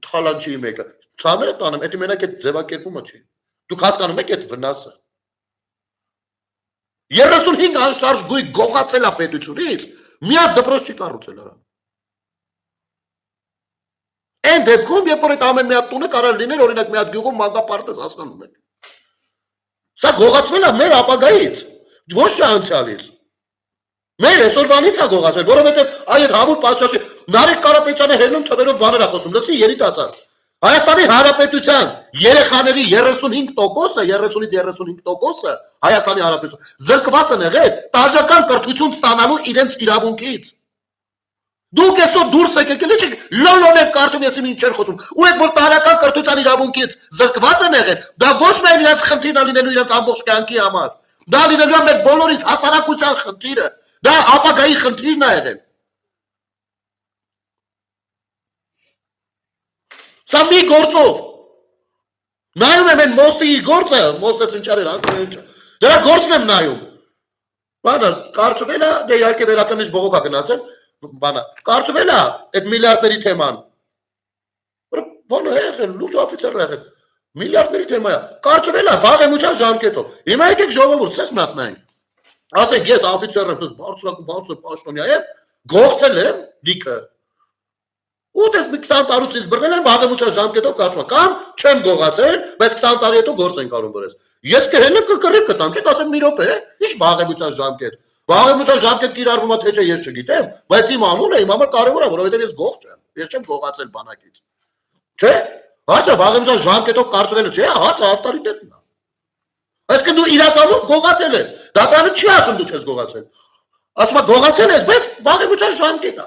Թալանչի մեկը։ Ցամերը տանեմ, դա մենակ այդ ձևակերպումը չի։ Դուք հասկանում եք այդ վնասը։ 35 անշարժ գույք գողացել է պետությունից, մի հատ դպրոց չի կառուցել արա։ Այն դեպքում, երբ որ այդ ամեն մի հատ տունը կարող լիներ, օրինակ մի հատ գյուղում մանկապարտեզ հասկանում եք։ Սա գողացվել է մեր ապագայից, ոչ թե անցյալից։ Մեր այսօրվանից է գողացվել, որովհետև այդ հավուր պատշաճի Նարեկ Կարապետյանը հելնում թվերով բաներ է խոսում, լսի երիտասարդ։ Հայաստանի Հանրապետության երեխաների 35%-ը, 30-ից 35%-ը Հայաստանի Հանրապետություն զրկված են եղել տարրական կրթություն ստանալու իրենց իրավունքից։ Դուք այսօր դուրս եք եկել, ինչ լոլոներ կարդում, ես ինչեր խոսում, ու այդ որ տարրական կրթության իրավունքից զրկված են եղել, դա ոչ միայն իրենց խնդիրն է լինելու իրենց ամբողջ կյանքի համար, դա լինելու է մեր բոլորիս հասարակության խնդիրը, դա ապագայի խնդիրն է եղել։ Սա մի գործով նայում եմ այն Մոսեի գործը, Մոսես ինչար էր անգլերեն, դրա գործն եմ նայում։ Բանը կարճվել է, դե իհարկե վերակնիչ բողոք է գնացել, բանը կարճվել է այդ միլիարդների թեման։ Բանը եղել, լուրջ օֆիցեր եղել, միլիարդների թեմա է, կարճվել է վաղեմության ժամկետով։ Հիմա եկեք ժողովուրդ, ցես մատնային։ Ասեք ես օֆիցեր եմ, բարձր պաշտոնյա եմ, գողցել եմ լիքը։ Ու դες մի 20 տարուց ինձ բռնել են վաղեմության ժամկետով կարճում, կամ չեմ գողացել, բայց 20 տարի հետո գործ են կարող վրես։ Ես կհենեմ կկռիվ կտամ, չեք ասեմ մի րոպե, ինչ վաղեմության ժամկետ։ Վաղեմության ժամկետ կիրառվում է թե չէ ես չգիտեմ, բայց իմ անունը իմ համար կարևոր է, որովհետև ես գող չեմ, ես չեմ գողացել բանակից։ Չէ՞։ Հարցը վաղեմության ժամկետով կարճվելը չէ, հարցը ավտորիտետն է։ Այսինքն դու իրականում գողացել ես, դատարանը չի ասում դու չես գողացել։ Ասում է գողացել ես, բայց վաղեմության ժամկետ է։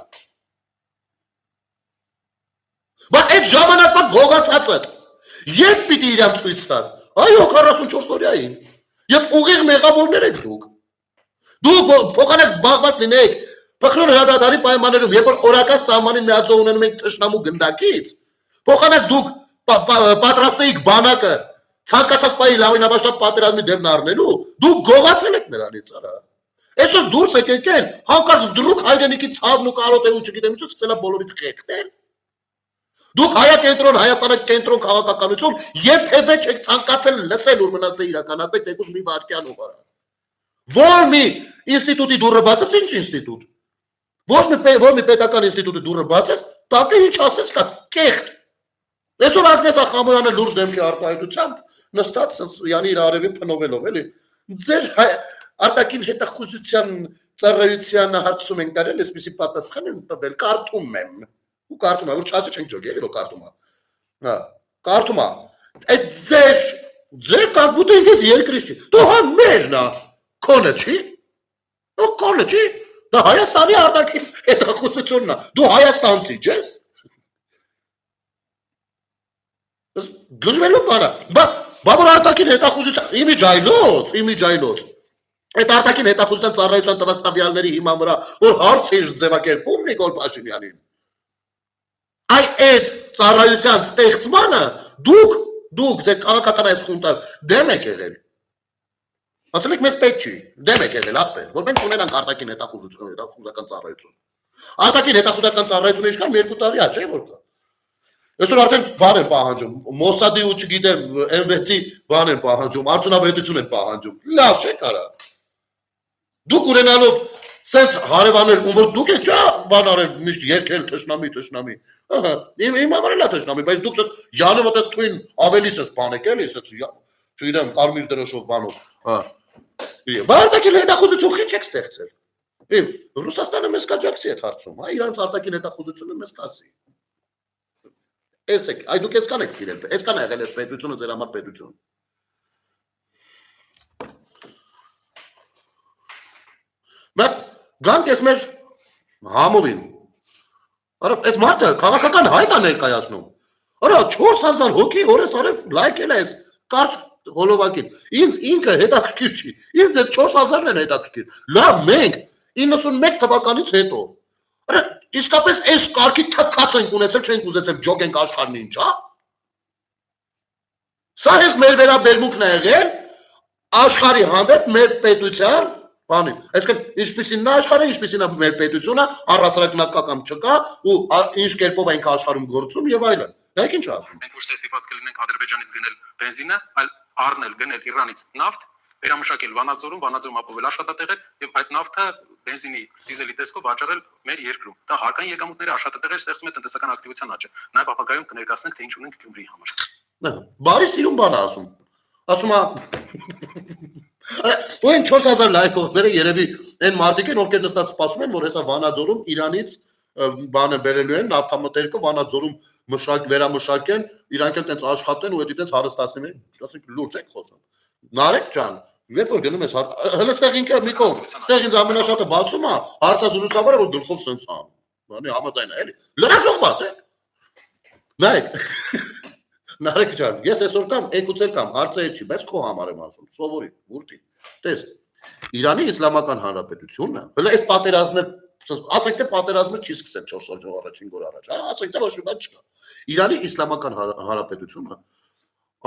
Բայց այդ ժամանակվա գողացածը երբ պիտի իրան ցույց տան։ Այո 44 օրյային։ Եվ ուղիղ մեղավորներ եք դուք։ Դուք փոխանակ զբաղված լինեք փխրուն հրադադարի պայմաններում, երբ որ օրական սահմանին միաձող ունենում եք թշնամու գնդակից, փոխանակ դուք պատրաստեիք բանակը ցանկացած պահի լավինաբաշտապ պատերազմի դեմն առնելու, դուք գողացել եք նրանից արա։ Այսօր դուրս եք եկել, հանկարծ դրուք հայրենիքի ցավն ու կարոտել ու չգիտեմ ինչ սկսելա բոլորից խեղդել։ Դուք հայակենտրոն, Հայաստանը կենտրոն քաղաքականություն երբևէ չեք ցանկացել լսել ու մնացել իրականացնել թեկուզ մի վարքյանով արա։ Որ մի ինստիտուտի դուռը բացես, ինչ ինստիտուտ։ Ոչ մի պետական ինստիտուտի դուռը բացես, տակը ինչ ասես կա կեղտ։ Այսօր Ագնես Ախամոյանը լուրջ դեմքի արտահայտությամբ նստած յանի իր արևի փնովելով էլի։ Ձեր արտաքին հետախուզության ծառայության հարցում են կարել, այսպեսի պատասխան են տվել, կարդում եմ։ Ու կարդում է, որ չասի չենք ջոգի, էլի որ կարդում է։ Հա, կարդում է։ Այդ ձեր կարգուտը ինքես երկրից չի։ Դու հա մերն է, քոնը չի։ Դու քոնը չի։ Դա Հայաստանի արտաքին հետախուզությունն է։ Դու հայաստանցի չես։ Գժվելու բանը։ Բա որ արտաքին հետախուզության իմիջայլոց։ Այդ արտաքին հետախուզության ծառայության տված տվյալների հիման վրա, որ հարց էր ձևակերպում Նիկոլ Փաշինյանին։ Այդ ծառայության ստեղծմանը դուք ձեր քաղաքական այս խունտը դեմ եք եղել։ Ասում եք մեզ պետք չի, դեմ եք եղել ապեր, որ մենք ունենանք արտաքին հետախուզական ծառայություն։ Արտաքին հետախուզական ծառայությունը ինչքան 2 տարի է, չէ՞ որ կա։ Այսօր արդեն բան են պահանջում, Մոսադի ու չգիտեմ M6-ի բան են պահանջում, արդյունավետություն են պահանջում։ Լավ չէ՞ կարա։ Դուք ունենալով սենց հարևաններ, ում որ դուք եք չէ՞ բան արել, միշտ երկել թշնամի։ Ահա, իմ համար էլ է թշնամի, բայց դուք ես յանը մտես թույն ավելից ես բան եք էլի, չգիտեմ, կարմիր դրոշով բանով, հա։ Բա արտաքին հետախուզություն ինչ եք ստեղծել։ Ռուսաստանը մեզ կաջակցի այդ հարցում, հա, իրանց արտաքին հետախուզությունը մեզ կասի։ Էսեք, այ դուք էսքան եք սիրել, էսքան է եղել այս պետությունը ձեր համար պետություն։ Բայց գանք ես մեր համովին։ Արա, այս մարդը քաղաքական հայտ է ներկայացնում։ Արա 4000 հոգի օրես արև լայքել է այս կարճ հոլովակին։ Ինձ ինքը հետաքրքիր չի։ Ինձ այդ 4000-ն են հետաքրքիր։ Լավ, մենք 91 թվականից հետո արա իսկապես այս կարգի թքած ենք ունեցել, չենք ուզեցել ջոգենք աշխարհն ինչ, հա։ Սա հենց մեր վերաբերմունքն է եղել աշխարհի հանդեպ մեր պետության բանին։ Այսինքն ինչպեսին նա աշխարհը, ինչպեսին է մեր պետությունը, առասարակնակական չկա ու ինչ կերպով ենք աշխարհում գործում եւ այլն։ Դեք ինչ ասում։ Մենք ոչ թե ստիպված կլինենք Ադրբեջանից գնել բենզինը, այլ առնել, գնել Իրանից նավթ, վերամշակել Վանաձորում, Վանաձորում ապահովել աշխատատեղեր եւ այդ նավթը բենզինի, դիզելի տեսքով վաճառել մեր երկրում։ Դա հարկային եկամուտների աշխատատեղեր ստեղծում է տնտեսական ակտիվության աճը։ Նաեւ ապագայում կներկայացնենք, թե ինչ ունենք Գյումրիի համար։ Բարի սիրուն բան է ասում։ Ասում է ու այն 4000 լայքողները երևի այն մարդիկ են, ովքեր նստած սպասում են, որ հեսա Վանաձորում Իրանից բանը բերելու են նավթամթերքը Վանաձորում վերամշակեն, իրանք էլ տենց աշխատեն ու դա տենց հարստացնեն, ասենք լուրջ եք խոսում։ Նարեկ ջան, երբ որ գնում ես հələ ստեղ ինքը մի կողմ, ստեղ ինձ ամենաշատը բացում է, հարցազրույցավորը որ գլխով սենց անում։ Բանի համաձայն է, էլի։ Լրագրող բաց է։ Նայեք։ Նարեկ ջան, ես այսօր կամ եկուցել կամ հարցը չի, բայց քո համար եմ ասում, սովորի, ուրտի։ Տես, Իրանի Իսլամական Հանրապետությունը, հələ այս պատերազմը, ասենք թե պատերազմը չի սկսել 4 օր առաջին գոր առաջ, հա, ասենք թե ոչ մի բան չկա։ Իրանի Իսլամական Հանրապետությունը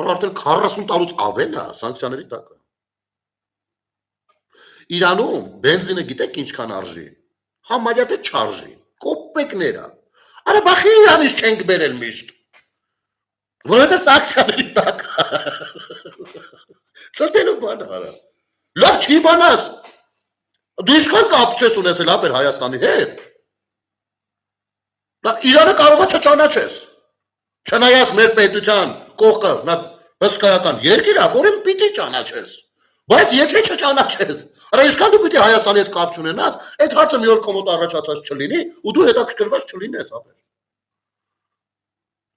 արդեն 40 տարուց ավել է սանկցիաների տակ։ Իրանում բենզինը գիտեք ինչքան արժի։ Համարյա թե չարժի, կոպեկներ է։ Արա բախի Իրանից չենք բերել միշտ։ Որովհետև սանկցիաների տակ։ Ցտելու բան արա։ Լավ չի բանաս։ Դու ինչքան կապ չես ունեցել ապեր Հայաստանի հետ։ Դա Իրանը կարող է չճանաչես։ Չնայած մեր պետության կողքը, նա հսկայական երկիր է, որին պիտի ճանաչես։ Բայց եթե չճանաչես, արա ինչքան դու պիտի Հայաստանի հետ կապ չունենաս, այդ հարցը մի օր քո մոտ առաջացած չլինի, ու դու հետաքրքրված չլինես ապեր։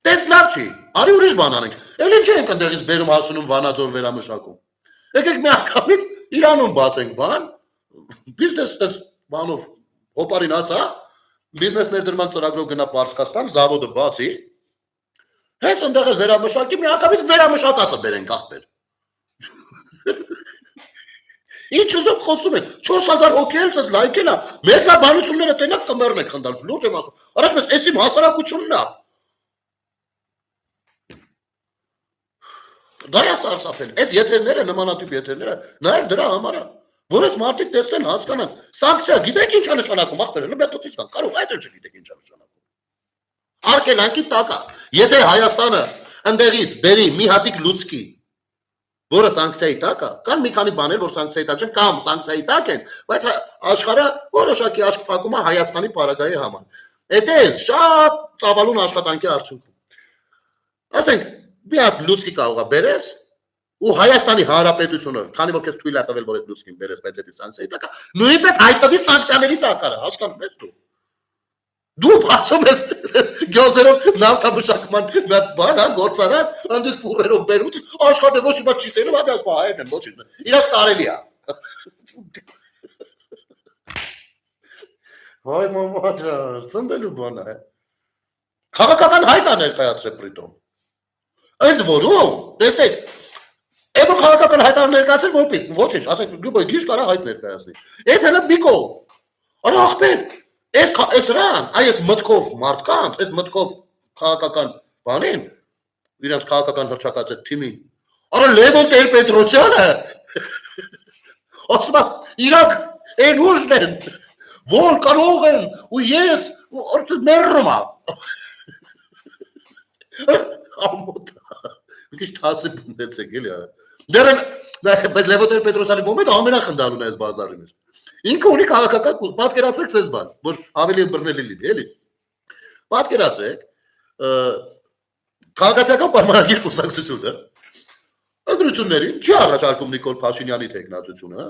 Տես լավ չի, արի ուրիշ բան անենք, էլ ինչ ենք ընդեղից բերում հասունում Վանաձոր վերամշակում։ Եկեք մի անգամից Իրանում բացենք բան, բիզնես տենց բանով հոպարին ասա, բիզնես ներդրման ծրագրով գնա Պարսկաստան, զավոդը բացի, հենց ընդեղ է վերամշակի, մի անգամից վերամշակածը բերենք ախպեր։ Ինչ ուզում խոսում են, 4000 հոգի էլ ցած լայքել է, մեկնաբանությունները տենակ կմեռն եք խնդալու, լուրջ եմ ասում, արասպես էս իմ հասարակությունն է։ Դա է սարսափել, այս եթերները, նմանատիպ եթերները, նաև դրա համար է, որ այս մարդիկ տեսնեն, հասկանան, սանկցիա, գիտեք ինչ է նշանակում, ախպեր, լբետոտից կան, կարող այդ էլ չգիտեք ինչ է նշանակում։ Արկելանքի տակ է, եթե Հայաստանը ընդեղից բերի մի հատիկ լուցկի, որը սանկցիայի տակ է, կան մի քանի բաներ, որ սանկցիայի տակ չեն, կամ սանկցիայի տակ են, բայց աշխարհը որոշակի աչք փակում է Հայաստանի պարագայի համար։ Դա էլ շատ ծավալուն աշխատանքի արդյունքում։ Ասենք մի հատ լուցկի կարող է բերես ու Հայաստանի Հանրապետությունը, քանի որ քեզ թույլ է տվել, որ այդ լուցկին բերես, բայց դա սանկցիայի տակ է, նույնպես հայտնի սանկցիաների տակ է, հասկանում ես դու։ Դու բացում ես գյոզերով նավթամշակման մի հատ բան, հա, գործարան, անդից ֆուրերով բերում, աշխարհը ոչ մի բան չի տենում, հա, ասում հայերն են, ոչինչ։ Իրաց կարելի է։ Հայ մամա ջան, սնդելու բան է։ Քաղաքական հայտ է ներկայացրել պրիտոմ։ Ընդ որում, տեսեք, այո քաղաքական հայտ ներկայացել որպես ոչինչ, ասենք դու գիշ կարա հայտ ներկայացնի։ Այդ հələ մի կողմ։ Արա ախպեր, այս ռան, այս մտքով մարդկանց, այս մտքով քաղաքական բանին, իրենց քաղաքական հռչակած այդ թիմին։ Արա Լևոն Տեր-Պետրոսյանը ասում է, իրանք այն ուժն են, որ կարող են, ու ես մեռնում ամոթ մի քիչ թասիբ ունեցեք էլի արա։ Դեռ բայց Լևոն Տեր-Պետրոսյանի մոմենտ ամենախնդալուն է այս բազարի մեջ։ Ինքը ունի քաղաքական պատկերացրեք սես բան, որ ավելի բռնելի լինի, էլի։ Պատկերացրեք, քաղաքացիական պայմանագիր կուսակցությունը ընտրություններին չի առաջարկում Նիկոլ Փաշինյանի թեկնածությունը,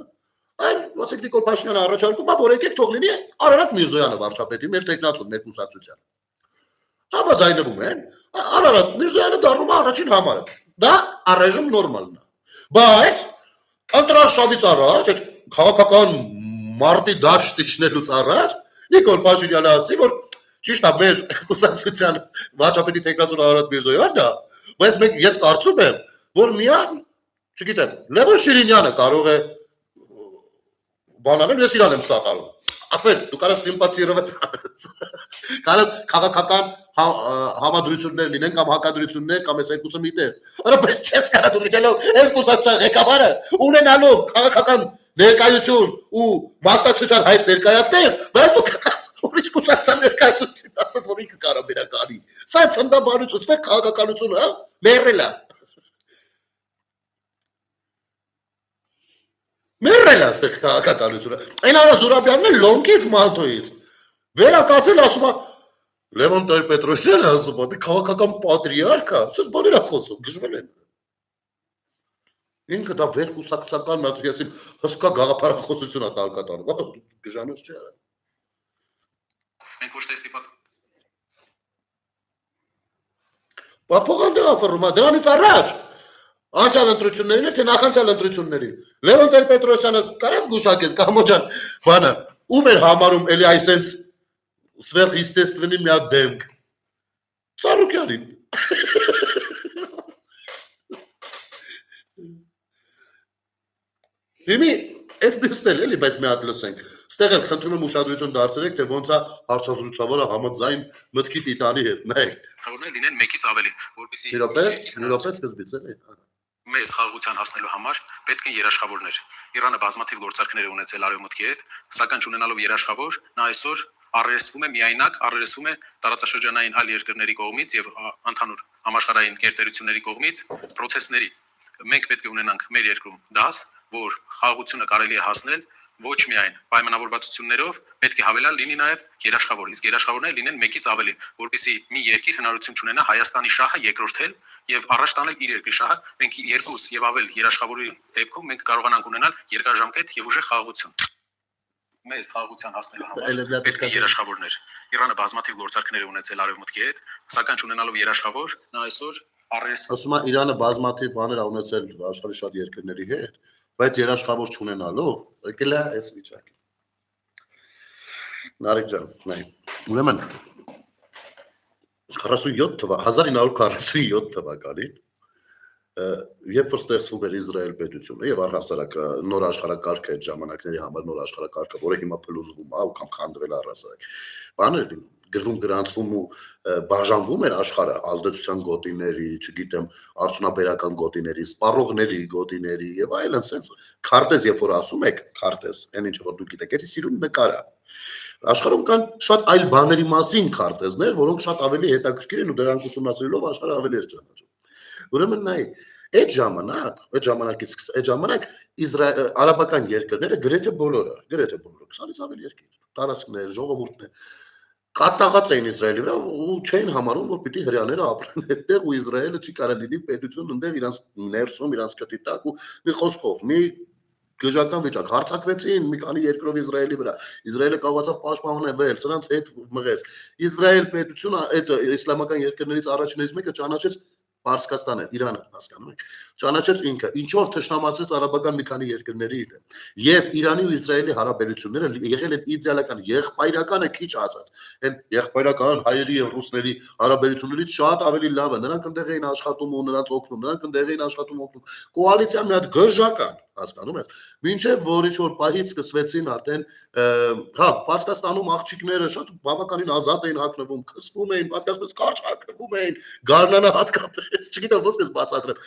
այլ ասեք Նիկոլ Փաշինյանը առաջարկում է, որ եկեք թող լինի Արարատ Միրզոյանը վարչապետի մեր թեկնածուն, մեր կուսակցության։ Համաձայնվում են, Արարատ Միրզոյանը դառնում է առաջին համարը։ Դա առայժմ նորմալն է։ Բայց ընտրաշավից առաջ, այդ քաղաքական մարտի դաշտ իջնելուց առաջ Նիկոլ Փաշինյանը ասի, որ ճիշտ է մեր կուսակցության վարչապետի թեկնածուն Արարատ Միրզոյանն է, բայց ես կարծում եմ, որ միան Չգիտեմ, Լևոն Շիրինյանը կարող է բանանել, ես իրան եմ սատարում։ Ախպեր, դու կարաս սիմպաթիզիրված կարաս քաղաքական համադրություններ լինեն կամ հակադրություններ կամ այս երկուսը միտեղ։ Արա բայց չես կարա դու լինելով այս կուսակցության ղեկավարը ունենալով քաղաքական ներկայություն ու մասնակցության հայտ ներկայացնես, բայց դու կարաս ուրիշ կուսակցության ներկայացուցին ասես որ ինքը կարա բերականի։ Սա ցնդաբանություն, սա քաղաքականություն, հա, մերելա։ Մերելա սա քաղաքականությունը։ Այն արա Զուրաբյանն է լոնքից մալթոից։ Վերակացել ասում է Լևոն Տեր-Պետրոսյանը ասում է, դե քաղաքական պատրիարքա, ասես բաներ է խոսում, գժվել են։ Ինքը դա վերկուսակցական մատրիացին հսկա գաղափարախոսություն է տալկատանում, գժանոց չի արա։ Մենք ոչ թե ստիպած Փոխանցել դրաֆորմա, դրանից առաջ անցյալ ընտրություններին էր, թե նախանցյալ ընտրություններին։ Լևոն Տեր-Պետրոսյանը կարած գուշակեց Կամոջան, բանը, ում էր համարում էլի այսենց սվերխիստեստվենի մի հատ դեմք։ Ծառուկյանին։ Հիմի այս բիստել էլի, բայց մի հատ լսենք։ Ստեղ էլ խնդրում եմ ուշադրություն դարձրեք, թե ոնց է հարցազրույցավորը համաձայն մտքի տիտանի հետ, նայեք։ թողնել լինեն մեկից ավելի, որպեսզի Մի րոպե սկզբից էլի։ մեզ խաղաղության հասնելու համար պետք են երաշխավորներ։ Իրանը բազմաթիվ գործարքներ է ունեցել արևմուտքի հետ, սակայն չունենալով երաշխավոր, նա այսօր առերեսվում է միայնակ, առերեսվում է տարածաշրջանային այլ երկրների կողմից եւ ընդհանուր համաշխարհային կերտերությունների կողմից process-ների։ Մենք պետք է ունենանք մեր երկրում դաս, որ խաղաղությունը կարելի է հասնել ոչ միայն պայմանավորվածություններով, պետք է հավելյալ լինի նաև երաշխավոր, իսկ երաշխավորները լինեն մեկից ավելի, որպեսզի մի երկիր հնարավորություն ունենա Հայաստանի շահը երկրորդել եւ առաջ տանել իր երկրի շահը, մենք երկուս եւ ավել երաշխավորի դեպքում մենք կարողանանք ունենալ երկարաժամկետ եւ ուժեղ խաղաղություն։ Մեզ խաղաղության հասնելու համար պետք է երաշխավորներ։ Իրանը բազմաթիվ գործարքներ է ունեցել արևմուտքի հետ, սակայն չունենալով երաշխավոր, նա այսօր առերեսվում Ասում է Իրանը բազմաթիվ բաներ ա ունեցել աշխարհի շատ երկրների հետ, բայց երաշխավոր չունենալով եկել է այս վիճակի։ Նարեկ ջան, նայ։ Ուրեմն 47 թվա 1947 թվականին երբ որ ստեղծվում էր Իսրայել պետությունը եւ առհասարակ նոր աշխարհակարգը այդ ժամանակների համար նոր աշխարհակարգը, որը հիմա փլուզվում է ու կամ քանդվել առհասարակ։ Բաներ գրվում գրանցվում ու բաժանվում էր աշխարհը ազդեցության գոտիների, չգիտեմ, արդյունաբերական գոտիների, սպառողների գոտիների եւ այլն, sense քարտեզ երբ որ ասում եք, քարտեզ, այն ինչ որ դուք գիտեք, դա սիրուն նկար է։ Աշխարհում կան շատ այլ բաների մասին քարտեզներ, որոնք շատ ավելի հետաքրքիր են ու դրանք ուսումնասիրելով աշխարհը ավելի է ճանաչում։ Ուրեմն նայ, այդ ժամանակ արաբական երկրները գրեթե բոլորը 20-ից ավելի երկիր, տարածքներ, ժողովուրդներ կատաղած էին Իսրայելի վրա ու չէին համարում, որ պիտի հրեաները ապրեն այդտեղ ու Իսրայելը չի կարող լինի պետություն ընդեղ իրանց ներսում, իրանց կտի տակ ու մի խոսքով, մի գժական վիճակ հարցակվեցին մի քանի երկրով Իսրայելի վրա։ Իսրայելը կարողացավ պաշտպանել, սրանց հետ մղեց։ Իսրայել պետությունը այդ իսլամական երկրներից առաջիններից մեկը ճանաչեց Պարսկաստանը, Իրանը, հասկանում եք, ճանաչեց ինքը, ինչով թշնամացրեց արաբական մի քանի երկրների հետ։ Եվ Իրանի ու Իսրայելի հարաբերությունները եղել են իդեալական, եղբայրականը քիչ ասած, այն եղբայրական հայերի եւ ռուսների հարաբերություններից շատ ավելի լավ է։ Նրանք ընդեղ էին աշխատում ու նրանց օգնում, նրանք ընդեղ էին աշխատում օգնում։ Կոալիցիան մի հատ գժական, հասկանում եք, մինչև որ ինչ որ պահից սկսվեցին արդեն, հա, Պարսկաստանում աղջիկները շատ բավականին ազատ էին հագնվում, քսվում էին, պատկասպես կարճ հագնվում էին, գարնանը հատկապես, չգիտեմ ոնց ես բացատրեմ,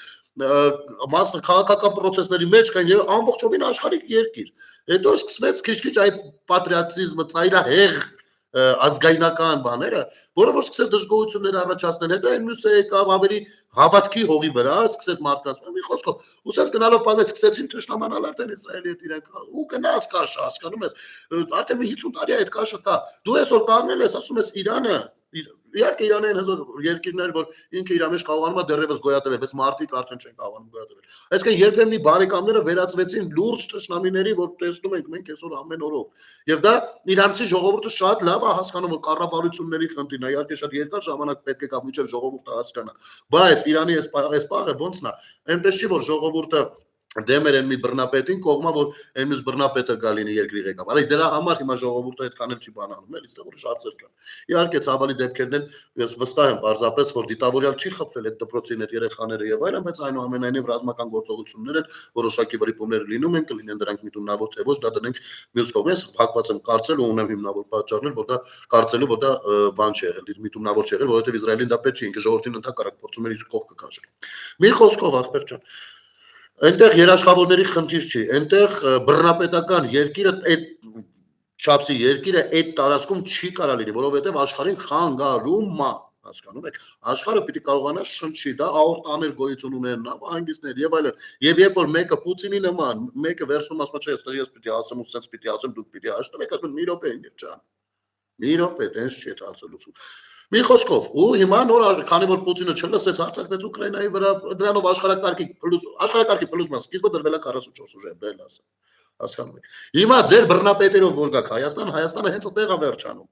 մասն քաղաքական process-ների մեջ կային եւ ամբողջովին աշխարհիկ երկիր։ Հետո սկսվեց քիչ-քիչ այդ պատրիոտիզմը, ծայրահեղ ազգայնական բաները, որը որ սկսեց դժգոհություններ առաջացնել, հետո այն մյուսը եկավ ավելի հավատքի հողի վրա, սկսեց մարդկանց մի խոսքով, ուսած գնալով պատմեց, սկսեցին թշնամանալ արդեն Իսրայելի հետ իրենք ու գնաց կաշը, հասկանում ես, արդեն 50 տարի այդ կաշը կա։ Դու այսօր կանգնել ես, ասում ես Իրանը, իհարկե Իրանը այն հզոր երկիրներ, որ ինքը իր մեջ կարողանում է դեռևս գոյատևել, բայց մարդիկ արդեն չեն կարողանում գոյատևել։ Այսինքն երբեմն մի բարեկամները վերածվեցին լուրջ թշնամիների, որ տեսնում ենք մենք այսօր ամեն օրով։ Եվ դա իրանցի ժողովուրդը շատ լավ է հասկանում, որ կառավարությունների խնդիրն է, իհարկե շատ երկար ժամանակ պետք է գա մինչև ժողովուրդը հասկանա։ Բայց Իրանի այս պահը ոնց նա, այնպես չի որ ժողովուրդը դեմ էր այն մի բռնապետին կողմա, որ այն մյուս բռնապետը գա լինի երկրի ղեկավար։ Այդ դրա համար հիմա ժողովուրդը այդքան էլ չի բանանում, էլի, այստեղ ուրիշ հարցեր կան։ Իհարկե, ցավալի դեպքերն են, ես վստահ եմ պարզապես, որ դիտավորյալ չի խփվել այդ դպրոցին այդ երեխաները եւ այլն, բայց այնուամենայնիվ ռազմական գործողություններ են, որոշակի վրիպումներ լինում են, կլինեն դրանք միտումնավոր թե ոչ, դա դնենք մյուս կողմից, հակված եմ կարծել ու ունեմ հիմնավոր պատճառներ, որ դա կարծելու, որ դա բան չի եղել, միտումնավոր չի եղել, որովհետեւ Իսրայելին դա պետք չի, ինքը ժողովրդին ընդհանրապես փորձում էր իր կողքը քաշել։ Մի խոսքով, ախպեր ջան, այնտեղ երաշխավորների խնդիր չի, այնտեղ բռնապետական երկիրը այդ չափսի երկիրը այդ տարածքում չի կարա լինի, որովհետև աշխարհին խանգարում է, հասկանում եք, աշխարհը պիտի կարողանա շնչի, դա աորտաներ գոյություն ունեն, նավահանգիստներ եւ այլն, եւ երբ որ մեկը Պուտինի նման, մեկը վերցնում ասում չէ, ես պիտի ասեմ ու սենց պիտի ասեմ, դուք պիտի հաշտվեք, ասում մի րոպե ինձ ջան, մի րոպե, դες չի հարցելություն։ Մի խոսքով, ու հիմա նոր քանի որ Պուտինը չլսեց հարձակվեց Ուկրաինայի վրա, դրանով աշխարհակարգի փլուզման սկիզբը դրվել է 44 ուժ, բել ասա։ Հասկանում եք։ Հիմա ձեր բռնապետերով որ գաք Հայաստանը հենց այդտեղ է վերջանում։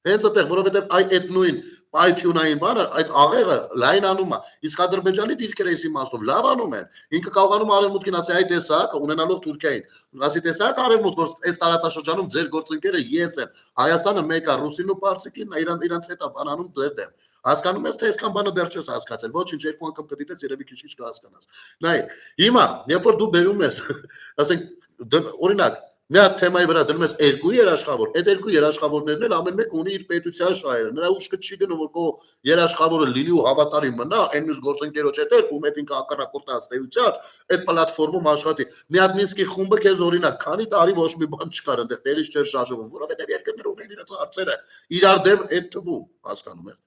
Հենց այդտեղ, որովհետև այդ նույն պայթյունային բանը, այդ աղեղը լայնանում է։ Իսկ Ադրբեջանի դիրքերը էս իմաստով լավանում են։ Ինքը կարողանում արևմուտքին ասի այ տեսակ, ունենալով Թուրքիային։ Ասի տեսակ արևմուտք, որ այս տարածաշրջանում ձեր գործընկերը ես եմ։ Հայաստանը մեկը ռուսին ու պարսիկին իրանց հետ է բանանում ձեր դեմ։ Հասկանում ես թե այսքան բանը դեռ չես հասկացել։ Ոչինչ երկու անգամ կդիտես, երևի քիչ կհասկանաս։ Նայ, հիմա, երբ որ դու բերում ես, ասենք, օրինակ, մի հատ թեմայի վրա դնում ես երկու երաշխավոր, այդ երկու երաշխավորներն էլ ամեն մեկը ունի իր պետության շահերը։ Նրա ուշքը չի դնում, որ քո երաշխավորը լինի ու հավատարիմ մնա, այն մյուս գործընկերոջ հետ էլ, ում հետ ինքը ակառակորդ աստեյության, այդ պլատֆորմում աշխատի։ Մի հատ Մինսկի խումբը քեզ օրինակ, քանի տարի ոչ մի բան չկար, այնտեղ տեղից չէր շարժվում, որովհետև երկրները ունեն իրենց հարցերը, իրար դեմ այդ թվում, հասկանում եք։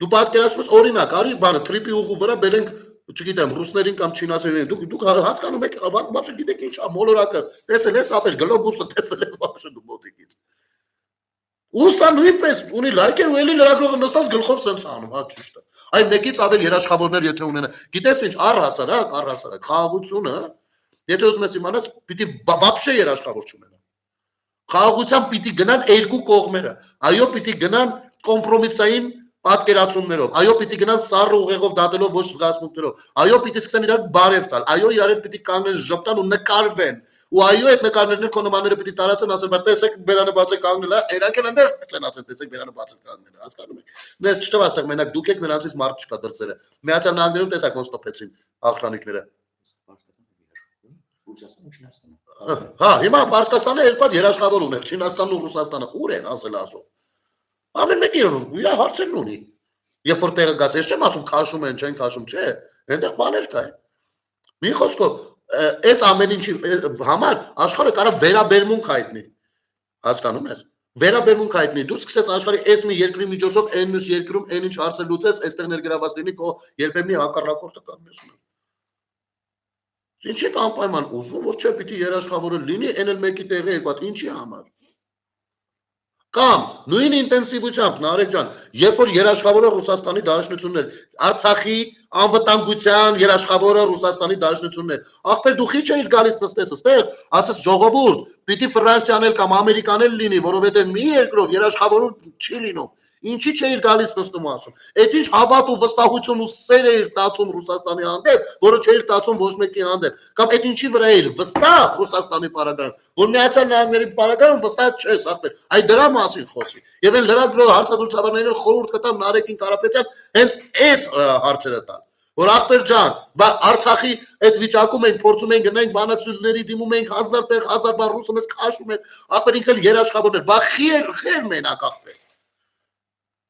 Դու պատկերացնում ես օրինակ, արի բանը տրիպի ուղու վրա բերենք, չգիտեմ, ռուսներին կամ չինացիներին, դուք հասկանում եք, բացի գիտեք ինչ է, մոլորակը, տեսել ես ապեր, գլոբուսը տեսել ես բացի դու մոտիկից։ Ուսա նույնպես ունի լայքեր ու էլի լրագրողը նստած գլխով սենց անում, հա ճիշտ է։ Այ մեկից ավել երաշխավորներ եթե ունենա, գիտես ինչ, առհասարակ, խաղաղությունը, եթե ուզում ես իմանաս, պիտի բաբշե երաշխավոր չունենա։ Խաղաղության պիտի գնան երկու կողմերը, այո, պիտի գնան կոմպրոմիսային պատկերացումներով, այո, պիտի գնան սառը ուղեղով դատելով ոչ զգացմունքներով, այո, պիտի սկսեն իրար բարև տալ, այո, իրար հետ պիտի կանգնեն ժպտան ու նկարվեն, ու այո, այդ նկարներն քո նմանները պիտի տարածեն, ասեն, բայց տեսեք բերանը բաց է կանգնել, երանք էլ այնտեղ կցեն ասեն, տեսեք բերանը բաց է կանգնել, հասկանում եք։ Դες չտով ասեք, մենակ դուք եք նրանցից մարդ չկա դրծերը։ Միացյալ Նահանգներում տեսակ ոնց տոփեցին ախրանիկները։ Հա, հիմա Պարսկաստանը երկու հատ երաշխավոր ուներ, Չինաստանն ու Ռուսաստանը, ուր են ասել ասում։ Ամեն մեկը իր հարցերն ունի։ Երբ որ տեղը գաց, ես չեմ ասում քաշում են, չեն քաշում, չէ, այնտեղ բաներ կա։ Մի խոսքով, այս ամեն ինչի համար աշխարհը կարա վերաբերմունք հայտնի։ Հասկանում ես։ Վերաբերմունք հայտնի, դու սկսես աշխարհի այս մի երկրի միջոցով այն մյուս երկրում այն ինչ հարցը լուծես, այստեղ ներգրաված լինի քո երբեմնի հակառակորդը կամ մյուսը։ Ինչի՞ անպայման ուզում, որ չէ պիտի երաշխավորը լինի, այն էլ մեկի տեղը երկու հատ, ինչի համար։ Կամ նույն ինտենսիվությամբ Նարեկ ջան, երբ որ երաշխավորը Ռուսաստանի Դաշնությունն էր, Արցախի անվտանգության երաշխավորը Ռուսաստանի Դաշնությունն էր, ախպեր դու խիչ էիր գալիս նստես, այստեղ ասես ժողովուրդ, պիտի Ֆրանսիան էլ կամ Ամերիկան էլ լինի, որովհետև մի երկրով երաշխավորում չի լինում։ Ինչի՞ չէիր գալիս նստում ասում։ Այդ ինչ հավատ ու վստահություն ու սեր էիր տածում Ռուսաստանի հանդեպ, որը չէիր տածում ոչ մեկի հանդեպ։ Կամ այդ ինչի վրա էիր վստահ Ռուսաստանի պարագայում, որ Միացյալ Նահանգների պարագայում վստահ չես ախպեր։ Այդ դրա մասին խոսի։ Եվ այն լրագրող հարցազրույցավորներին խորհուրդ կտամ Նարեկին Կարապետյան հենց այս հարցերը տալ։ Որ ախպեր ջան, բա Արցախի այդ վիճակում ենք փորձում ենք գնանք բանակցությունների դիմում ենք 1000 տեղ 1000 բառ ռուսը մեզ քաշում են, ախպեր ինքն էլ երաշխավորներ, բա խեր մենակ ախպեր։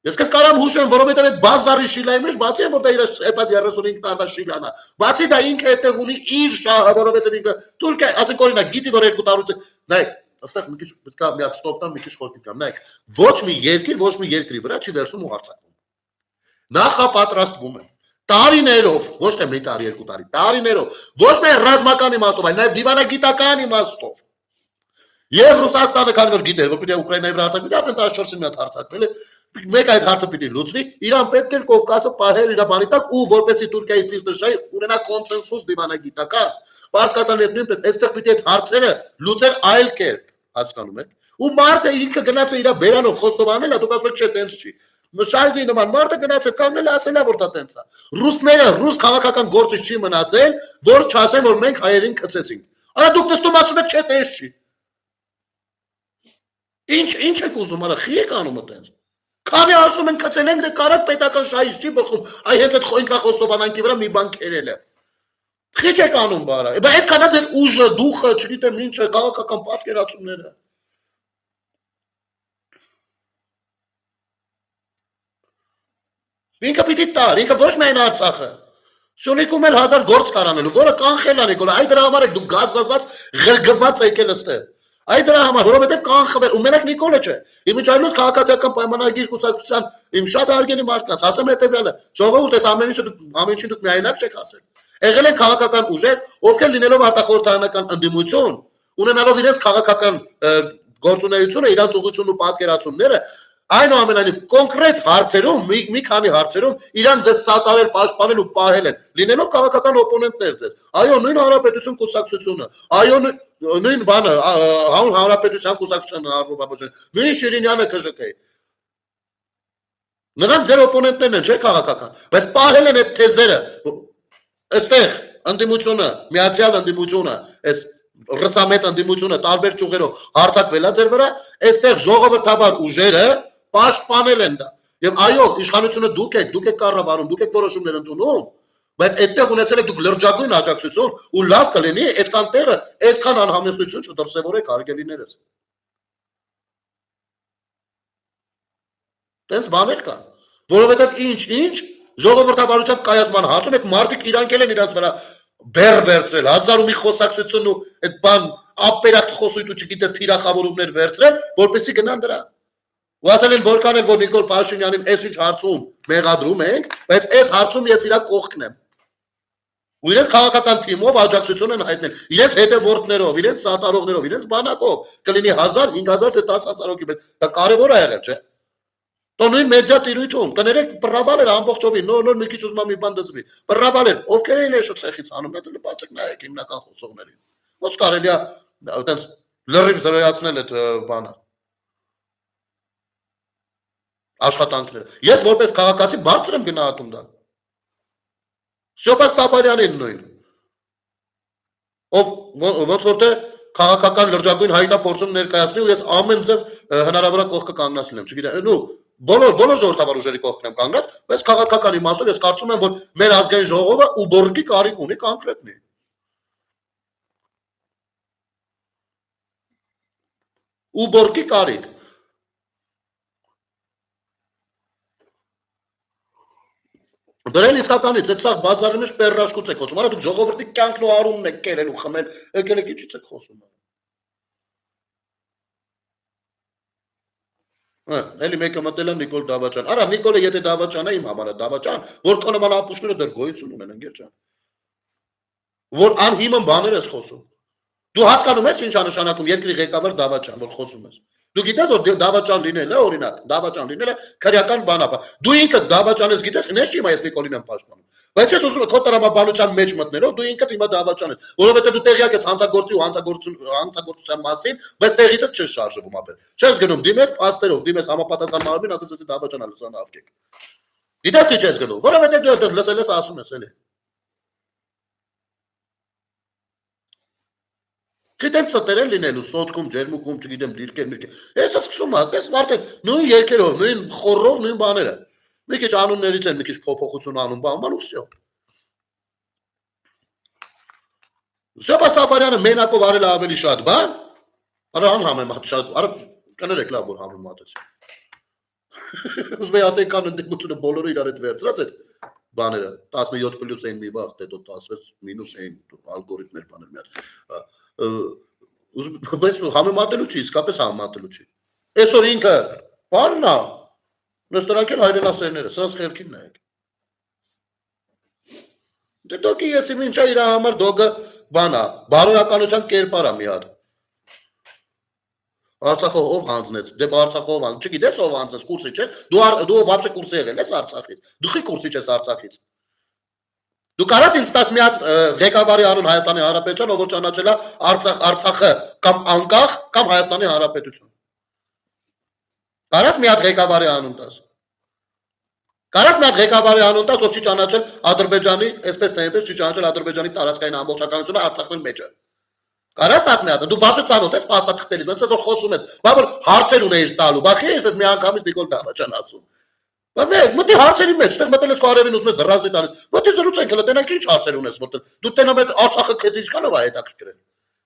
Ես կես կարամ հուշեմ, որովհետև այդ բազարի շիլայի մեջ բացի եմ, որ դա իր էպած 35 տարվա շիլան է, բացի դա ինքը այդտեղ ունի իր շահը, որովհետև ինքը Թուրքիա, ասենք օրինակ, գիտի որ երկու տարուց նայեք, այստեղ մի քիչ պետք է մի հատ ստոպ տամ, մի քիչ խորքից կամ նայեք, ոչ մի երկիր, ոչ մի երկրի վրա չի վերցնում ու հարձակվում։ Նախապատրաստվում է տարիներով, ոչ թե մի տարի, երկու տարի, տարիներով, ոչ միայն ռազմական իմաստով, այլ նաև դիվանագիտական իմաստով։ Եվ Ռուսաստանը քանի որ գիտեր, որ պիտի Ուկրաինայի վրա հարձակվի, արդեն 14-ին մի հատ հարձակվել է, մեկ այդ հարցը պիտի լուծվի, իրան պետք է Կովկասը պահել իր բանի տակ ու որպեսզի Թուրքիայի սիրտը շահի ունենա կոնսենսուս դիվանագիտական։ Պարսկաստանը նույնպես այստեղ պիտի այդ հարցերը լուծել այլ կերպ, հասկանում եք։ Ու մարդը ինքը գնաց է իր բերանով խոստովանել, դուք ասում եք չէ, տենց չի։ Շայգի նման մարդը գնացել կանգնել ասել է որ դա տենց է։ Ռուսները ռուս քաղաքական գործը չի մնացել, որ չասեն որ մենք հայերին կծեցինք։ Արա դուք նստում ասում եք չէ տես չի։ Ինչ եք ուզում, արա խի եք անում այդպես։ Քանի ասում են կծել ենք դե կարակ պետական շահից չի բխում, այ հենց այդ ինքնախոստովանանքի վրա մի բան կերել է։ Խի չեք անում բարա։ Բայց այդքան է ձեր ուժը, դուխը, չգիտեմ ինչը, քաղաքական պատկերացումները։ Ինքը պիտի տար, ինքը ոչ միայն Արցախը։ Սյունիքում էլ 1000 գործ կարանելու, որը կանխել է Նիկոլ, այ դրա համար եք դուք գազազած ղրգված եկել ստե։ Այ դրա համար, որովհետև կանխվել, ու մենակ Նիկոլը չէ։ Իմիջայլոց քաղաքացիական պայմանագիր կուսակցության իմ շատ հարգելի մարդկանց, ասեմ հետևյալը, ժողովուրդ էս ամեն ինչը դուք միայնակ չեք ասել։ Եղել են քաղաքական ուժեր, ովքեր լինելով արտախորհրդարանական ընդդիմություն, ունենալով իրենց քաղաքական գործունեությունը, իրենց ուղղությունն ու պատկերացումները, այնուամենայնիվ կոնկրետ հարցերում, մի քանի հարցերում իրան ձեզ սատարել, պաշտպանել ու պահել են, լինելով քաղաքական օպոնենտներ ձեզ։ Այո, նույն հանրապետություն կուսակցությունը, այո, նույն բանը, հանրապետության կուսակցությունը առողջապահության, նույն Շիրինյանը ԿԺԿ-ի։ Նրանք ձեր օպոնենտներն են, չէ՞ քաղաքական, բայց պահել են այդ թեզերը։ Այստեղ ընդդիմությունը, միացյալ ընդդիմությունը, այս ռսամետ ընդդիմությունը տարբեր ճյուղերով հարձակվել է ձեր վրա, այստեղ ժողովրդավար ուժերը պաշտպանել են դա։ Եվ այո, իշխանությունը դուք եք կառավարում, դուք եք որոշումներ ընդունում, բայց այդտեղ ունեցել եք դուք լրջագույն աջակցություն ու լավ կլինի այդքան տեղը, այդքան անհամեստություն չդրսևորեք հարգելիներս։ Տենց բաներ կան, որովհետև ինչ ժողովրդավարության կայացման հարցում այդ մարդիկ իրանք են իրանց վրա բեր վերցրել, 1000 ու մի խոսակցություն ու այդ բան ապերախտ խոսույթ ու չգիտես թիրախավորումներ վերցրել, որպեսզի գնան դրա։ Ու ասել են որքան էլ որ Նիկոլ Փաշինյանին այս ինչ հարցում մեղադրում ենք, բայց այս հարցում ես իրա կողքն եմ։ Ու իրենց քաղաքական թիմով աջակցություն են հայտնել, իրենց հետևորդներով, իրենց սատարողներով, իրենց բանակով, կլինի 1000, 5000 թե 10000 հոգի, բայց դա կարևոր է եղել, չէ՞։ Տո նույն մեդիա տիրույթում, կներեք պրավալ էր ամբողջովին, նոր մի քիչ ուզում մի բան դզվի։ Պրավալ էր, ովքեր էին էշո ցեխից անում, դա լպացեք նայեք հիմնական խոսողներին։ Ոնց կարելի է այտենց լրիվ զրոյացնել այդ բանը։ Աշխատանքները։ Ես որպես քաղաքացի բարձր եմ գնահատում դա։ Սյոպա Սաֆարյանին նույն։ Ով ոնց որ թե քաղաքական լրջագույն հայտա փորձում ներկայացնի ու ես ամեն ձև հնարավորը կողքը կանգնացնել եմ, չգիտեմ, նու բոլոր ժողովրդավար ուժերի կողքն եմ կանգնած, բայց քաղաքական իմաստով ես կարծում եմ, որ մեր ազգային ժողովը ու բորգի կարիք ունի կոնկրետնի։ Ու բորգի կարիք։ Դրել իսկականից, այդ սաղ բազարի մեջ պերրաշկուց եք խոսում, արա դուք ժողովրդի կյանքն ու արունն եք կերել ու խմել, եկել եք ինչից եք խոսում։ Էլի մեկը մտել է Նիկոլ Դավաճան։ Արա Նիկոլը եթե Դավաճան է իմ համար է Դավաճան, որ քո նման ապուշները դեռ գոյություն ունեն ընկեր ջան։ Որ անհիմն բաներ ես խոսում։ Դու հասկանում ես ինչ է նշանակում երկրի ղեկավար Դավաճան, որ խոսում ես։ Դու գիտես որ Դավաճան լինելը, օրինակ, Դավաճան լինելը քրեական բան է։ Դու ինքդ Դավաճան ես գիտես, ինձ չի հիմա ես Նիկոլին եմ պաշտպանում։ Բայց ես ուզում եմ քո տրամաբանության մեջ մտնելով դու ինքդ հիմա Դավաճան ես, որովհետեւ դու տեղյակ ես հանցագործի ու հանցագործության մասին, բայց տեղից չես շարժվում ապեր։ Չես գնում դիմես փաստերով, դիմես համապատասխան մարմին, ասես էսի Դավաճան է լսան ավկեք։ Գիտես ինչ ես գնում, որովհետեւ դու այդպես լսել ես ասում ես էլի։ Գիտես ստերել լինելու սոտքում, ջերմուկում, չգիտեմ, դիրքեր։ Ես սկսում եմ, այդպես արդեն նույն երկերով, նույն խորով, նույն բաները։ Մի քիչ անուններից են, մի քիչ փոփոխություն անում, բան ու վсё։ Սյոպա Սաֆարյանը մենակով արել ավելի շատ բան, արա անհամեմատ շատ, արա կներեք լավ որ համեմատեցի։ Ուզում եմ ասել կան ընդդիմությունը բոլորը իրար հետ վերցրած այդ բաները 17+ էին մի վաղ, հետո 16- էին ալգորիթմներ բաներ մի հատ։ Բայց համեմատելու չի, իսկապես համեմատելու չի։ Այսօր ինքը բանն է, նստրանքել հայրենասերները, սրանց խելքին նայեք։ Դե դոկի ես իմ ինչա իր համար դոգը բան է, բարոյականության կերպար է մի հատ։ Արցախով ով հանձնեց, դեպ Արցախով հանձ, չգիտես ով հանձնեց, կուրսի չես, դու вообще կուրսի եղել ես Արցախից, դու խի կուրսի չես Արցախից։ Դու կարաս ինձ տաս մի հատ ղեկավարի անուն Հայաստանի Հանրապետության, ով որ ճանաչել է Արցախը կամ անկախ կամ Հայաստանի Հանրապետություն։ Կարաս մի հատ ղեկավարի անուն տաս։ Կարաս մի հատ ղեկավարի անուն տաս, ով չի ճանաչել Ադրբեջանի, այսպես թե այնպես չի ճանաչել Ադրբեջանի տարածքային ամբողջականությունը Արցախի մեջ։ Կարաս տաս մի հատ, դու բացը ցանոթ ես փաստաթղթերից, ոնց որ խոսում ես, բա որ հարցեր ունեիր տալու, բախի ես մի անգամից Նիկոլ Դավաճան ասում։ Բա մտի հարցերի մեջ, այդտեղ մտել ես կարևին ուզում ես դրազդի տալիս։ Մտի զրուցենք, հələ տենակ ինչ հարցեր ունես, որտեղ դու տենամ այդ Արցախը քեզ ինչքանով է հետաքրքրել։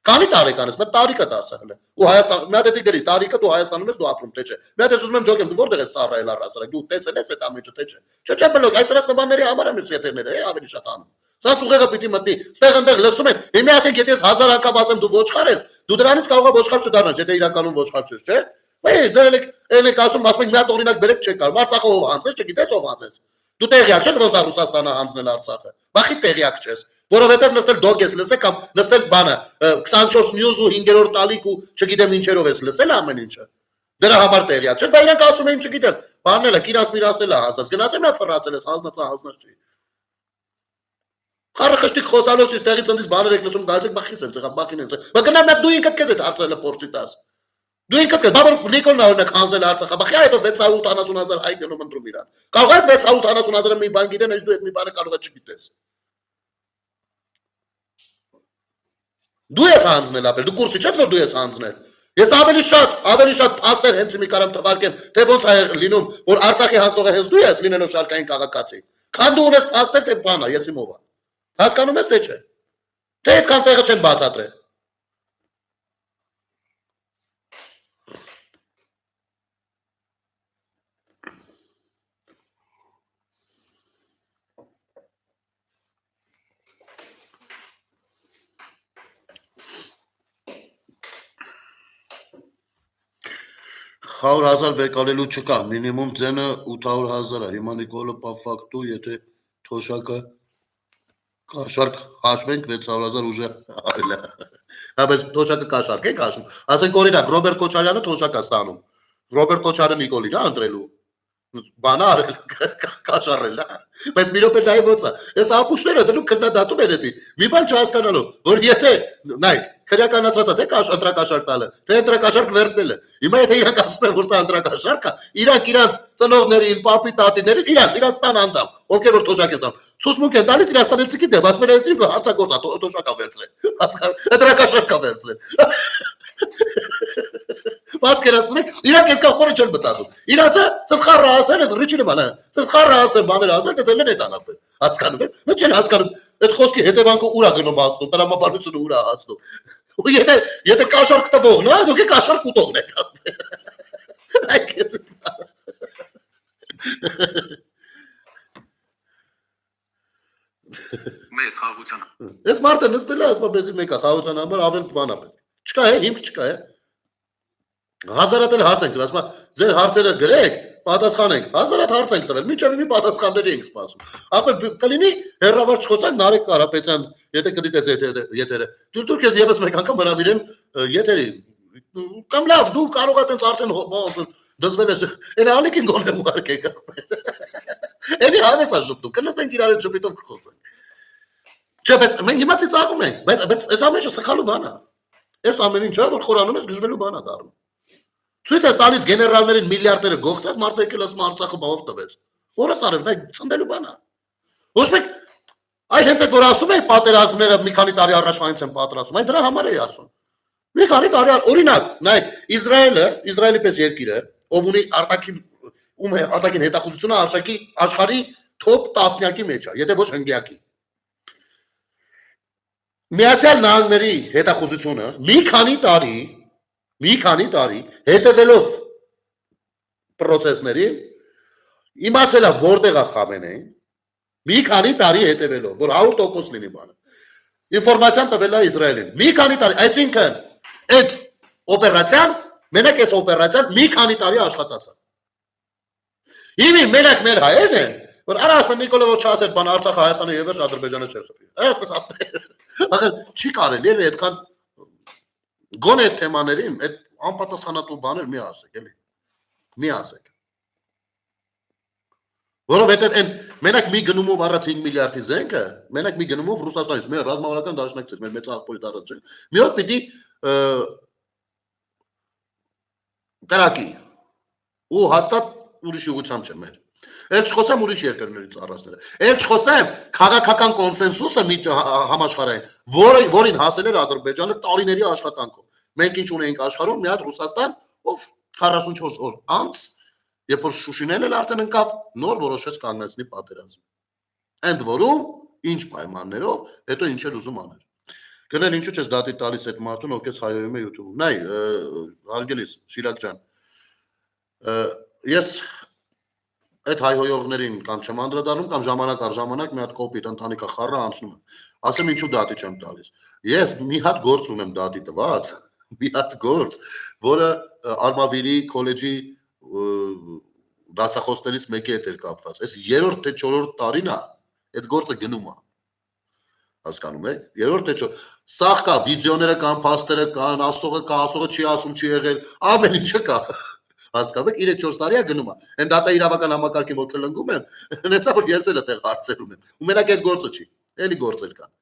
Քանի տարեկան ես, մտ տարիքը տասը հələ։ Ու Հայաստան, մի հատ էդի գրի, տարիքը դու Հայաստանում ես, դու ապրում թե չէ։ Մի հատ ես ուզում եմ ջոկեմ, դու որտեղ ես ծառայել առասարակ, դու տեսել ես այդ ամենը թե չէ։ Չէ, բլոկ, այսպես նմանների համար եմ եթերները, ավելի շատ անում։ Սրանց ուղեղը պիտի մտնի, ստեղ ընդեղ լսում են, հիմա ասենք եթե ես 1000 անգամ ասեմ դու ոչխար ես, դու դրանից կարող է ոչխար չդառնաս, եթե իրականում ոչխար չես, չէ։ Դրանք ելեք ասում, ասում եք մի հատ օրինակ բերեք չեք կարող, Արցախը ով հանձնեց, չգիտես ով հանձնեց։ Դու տեղյակ չես ոնց է Ռուսաստանը հանձնել Արցախը։ Բախի տեղյակ չես, որովհետև նստել դոգ ես լսել կամ նստել բանը 24 news ու 5-րդ տալիք ու չգիտեմ ինչերով ես լսել ամեն ինչը։ Դրա համար տեղյակ չես, բայց իրանք ասում են չգիտեմ, բանել է, իրաց միրասել է հասած, գնացել նա ֆրացել ես, հանձնած չի։ Խառը խշտիկ խոսալով չի ստեղից ընդից բաներ եք լսում, գալիս եք բախից են ծղա, բախին են ծղա։ Բա գնա մի հատ դու ինքդ քեզ այդ հարցերը փորձի տաս։ Դու ինքդ բա որ Նիկոլն օրինակ հանձնել Արցախը, բախի այդ 680,000 հայ գնում ընտրում իրան։ Կարող է 680,000-ը մի բան գիտեն, դու այդ մի բանը կարող է չգիտես։ Դու ես հանձնել ապել, դու կուրսի չես որ դու ես հանձնել։ Ես ավելի շատ փաստեր հենց մի կարամ թվարկեմ, թե ոնց է լինում, որ Արցախի հանձնողը հենց դու ես լինելով շարքային քաղաքացի։ Քան դու ունես փաստեր թե բանա, ես իմով եմ։ Հասկանում ես թե չէ։ Թե այդքան տեղը չեն բացատրել։ $100,000 վեկալելու չկա, մինիմում ձենը 800,000 է, հիմա Նիկոլը պաֆակտու, եթե թոշակը կաշարք հաշվենք 600,000 ուժը արել է, բայց թոշակը կաշարք ենք հաշվում, ասենք օրինակ Ռոբերտ Քոչարյանը թոշակ է ստանում, Ռոբերտ Քոչարյանը Նիկոլին է ընտրելու, բան արել, կաշարել է, բայց մի րոպե դա ոնց է, այս ապուշները դրու քննադատում են էդի, մի բան չհասկանալով, որ եթե, նայք, քրեականացված է, թե ընտրակաշարք տալը, թե ընտրակաշարք վերցնելը, հիմա եթե իրանք ասում են, որ սա ընտրակաշարք է, իրանք իրանց ծնողներին, պապի տատիներին, իրանց տան անդամ, ովքեր որ թոշակ են ստանում, ցուցմունք են տալիս իրաց տանից գիտեմ, ասում են այս հարցագործ է, թոշակ է վերցրել, ընտրակաշարք է վերցրել։ Պատկերացնում եք, իրանք այսքան խորը չեն մտածում։ Իրանցը սս խառը ասել, ես ռիչի նման է։ Սս խառը ասել, բաներ ասել, դե դեռ այդ անապել։ Հասկանում եք։ Ոչ չեն հասկանում։ Այդ խոսքի հետևանքը ուր է գնում հասնում, տրամաբանությունը ուր է հասնում։ Ու եթե կաշարք տվողն է, դուք կաշարք ուտողն եք։ Մեզ խաղաղության։ Այս մարդը նստել է, ասում բեզի մեկա, խաղաղության համար ավել բան ապել։ Չկա է, հիմք չկա է։ Հազարատ էլ հարց ենք տվել, ասում ձեր հարցերը գրեք, պատասխանենք, հազարատ հարց ենք տվել, մինչև մի պատասխանների ենք սպասում։ Ապա կլինի հերրավար չխոսանք Նարեկ Կարապետյան, եթե կդիտես եթերը, դուք ես եւս մեկ անգամ հրավիրեմ եթերի։ Կամ լավ, դու կարող ես արդեն դզվել ես, այն ալիքին գոնեմ ուղարկեք։ Էլի հավես է շփտու, կնստենք իրար հետ շփիտով կխոսենք։ Չէ, բայց մենք հիմա ծիծաղում ենք, բայց այս ամենը սխալու բան է։ Այս ամեն ինչը որ խորանում ես գժվելու բան է դառնում։ Ցույց ես տալիս գեներալներին միլիարդները գողցած, մարդը եկել ասում Արցախը բաղով տվեց։ Որս արև, նա ծնդելու բան է։ Ոչ մեկ այ հենց այդ որ ասում են պատերազմները մի քանի տարի առաջ այնց են պատրաստում, այ դրա համար էի ասում։ Մի քանի տարի օրինակ, նայ Իսրայելի պես երկիրը, ով ունի արտաքին հետախուզությունը աշխարհի top 10-յակի մեջ է, եթե ոչ հնգյակի։ Միացյալ Նահանգների հետախուզությունը մի քանի տարի հետևելով process-ների իմացել է որտեղ է Խամենեին, մի քանի տարի հետևելով, որ 100% լինի բանը։ Ինֆորմացիան տվել է Իսրայելին։ Մի քանի տարի, այսինքն այդ օպերացիան, մենակ այս օպերացիան մի քանի տարի աշխատած է։ Հիմա մենակ մեր հայերն են, որ ասում Նիկոլը որ չասեր բան Արցախը Հայաստանը եւ Ադրբեջանը չէր խփի։ Ախր չի կարելի է այդքան գոնե այդ թեմաներին, այդ անպատասխանատու բաներ մի ասեք, էլի։ Մի ասեք։ Որովհետեւ այն մենակ մի գնումով առած 5 միլիարդի զենքը, մենակ մի գնումով Ռուսաստանից մեր ռազմավարական դաշնակցից, մեր մեծ աղբորից առած չեն։ Մի օր պիտի կրակի ու հաստատ ուրիշ ուղղությամբ չէ մեր Էլ չխոսեմ ուրիշ երկրներից առածները։ Էլ չխոսեմ քաղաքական կոնսենսուսը մի համաշխարհային, որին հասել էր Ադրբեջանը տարիների աշխատանքով։ Մենք ինչ ունեինք աշխարհում, մի հատ Ռուսաստան, ով 44 օր անց, երբ որ Շուշինեն էլ արդեն ընկավ, նոր որոշեց կանգնեցնի պատերազմը։ Ընդ որում, ինչ պայմաններով, հետո ինչ էր ուզում անել։ Գնել ինչու՞ չես դատի տալիս այդ մարդուն, ով քեզ հայոյում է YouTube-ում։ Նայ, հարգելիս, Շիրակ ջան, ես այդ հայհոյողներին կամ չեմ անդրադառնում կամ ժամանակ առ ժամանակ մի հատ կոպիտ ընտանիքա խառը անցնում եմ։ Ասեմ ինչու դատի չեմ տալիս։ Ես մի հատ գործ ունեմ դատի տված, մի հատ գործ, որը Արմավիրի քոլեջի դասախոսներից մեկի հետ էր կապված։ Այս 3-րդ թե 4-րդ տարին է, այդ գործը գնում է։ Հասկանում եք։ 3-րդ թե 4 սաղ կա, վիդեոները կան, փաստերը կան, ասողը կա, ասողը չի ասում, չի եղել, ամեն ինչը կա։ Հասկանում եք, 3-4 տարի է գնում է։ Այն դատա իրավական համակարգին որ քլնգում եմ, հենց որ ես էլ այդտեղ հարցեր ունեմ։ Ու մենակ այդ գործը չի, էլի գործեր կան։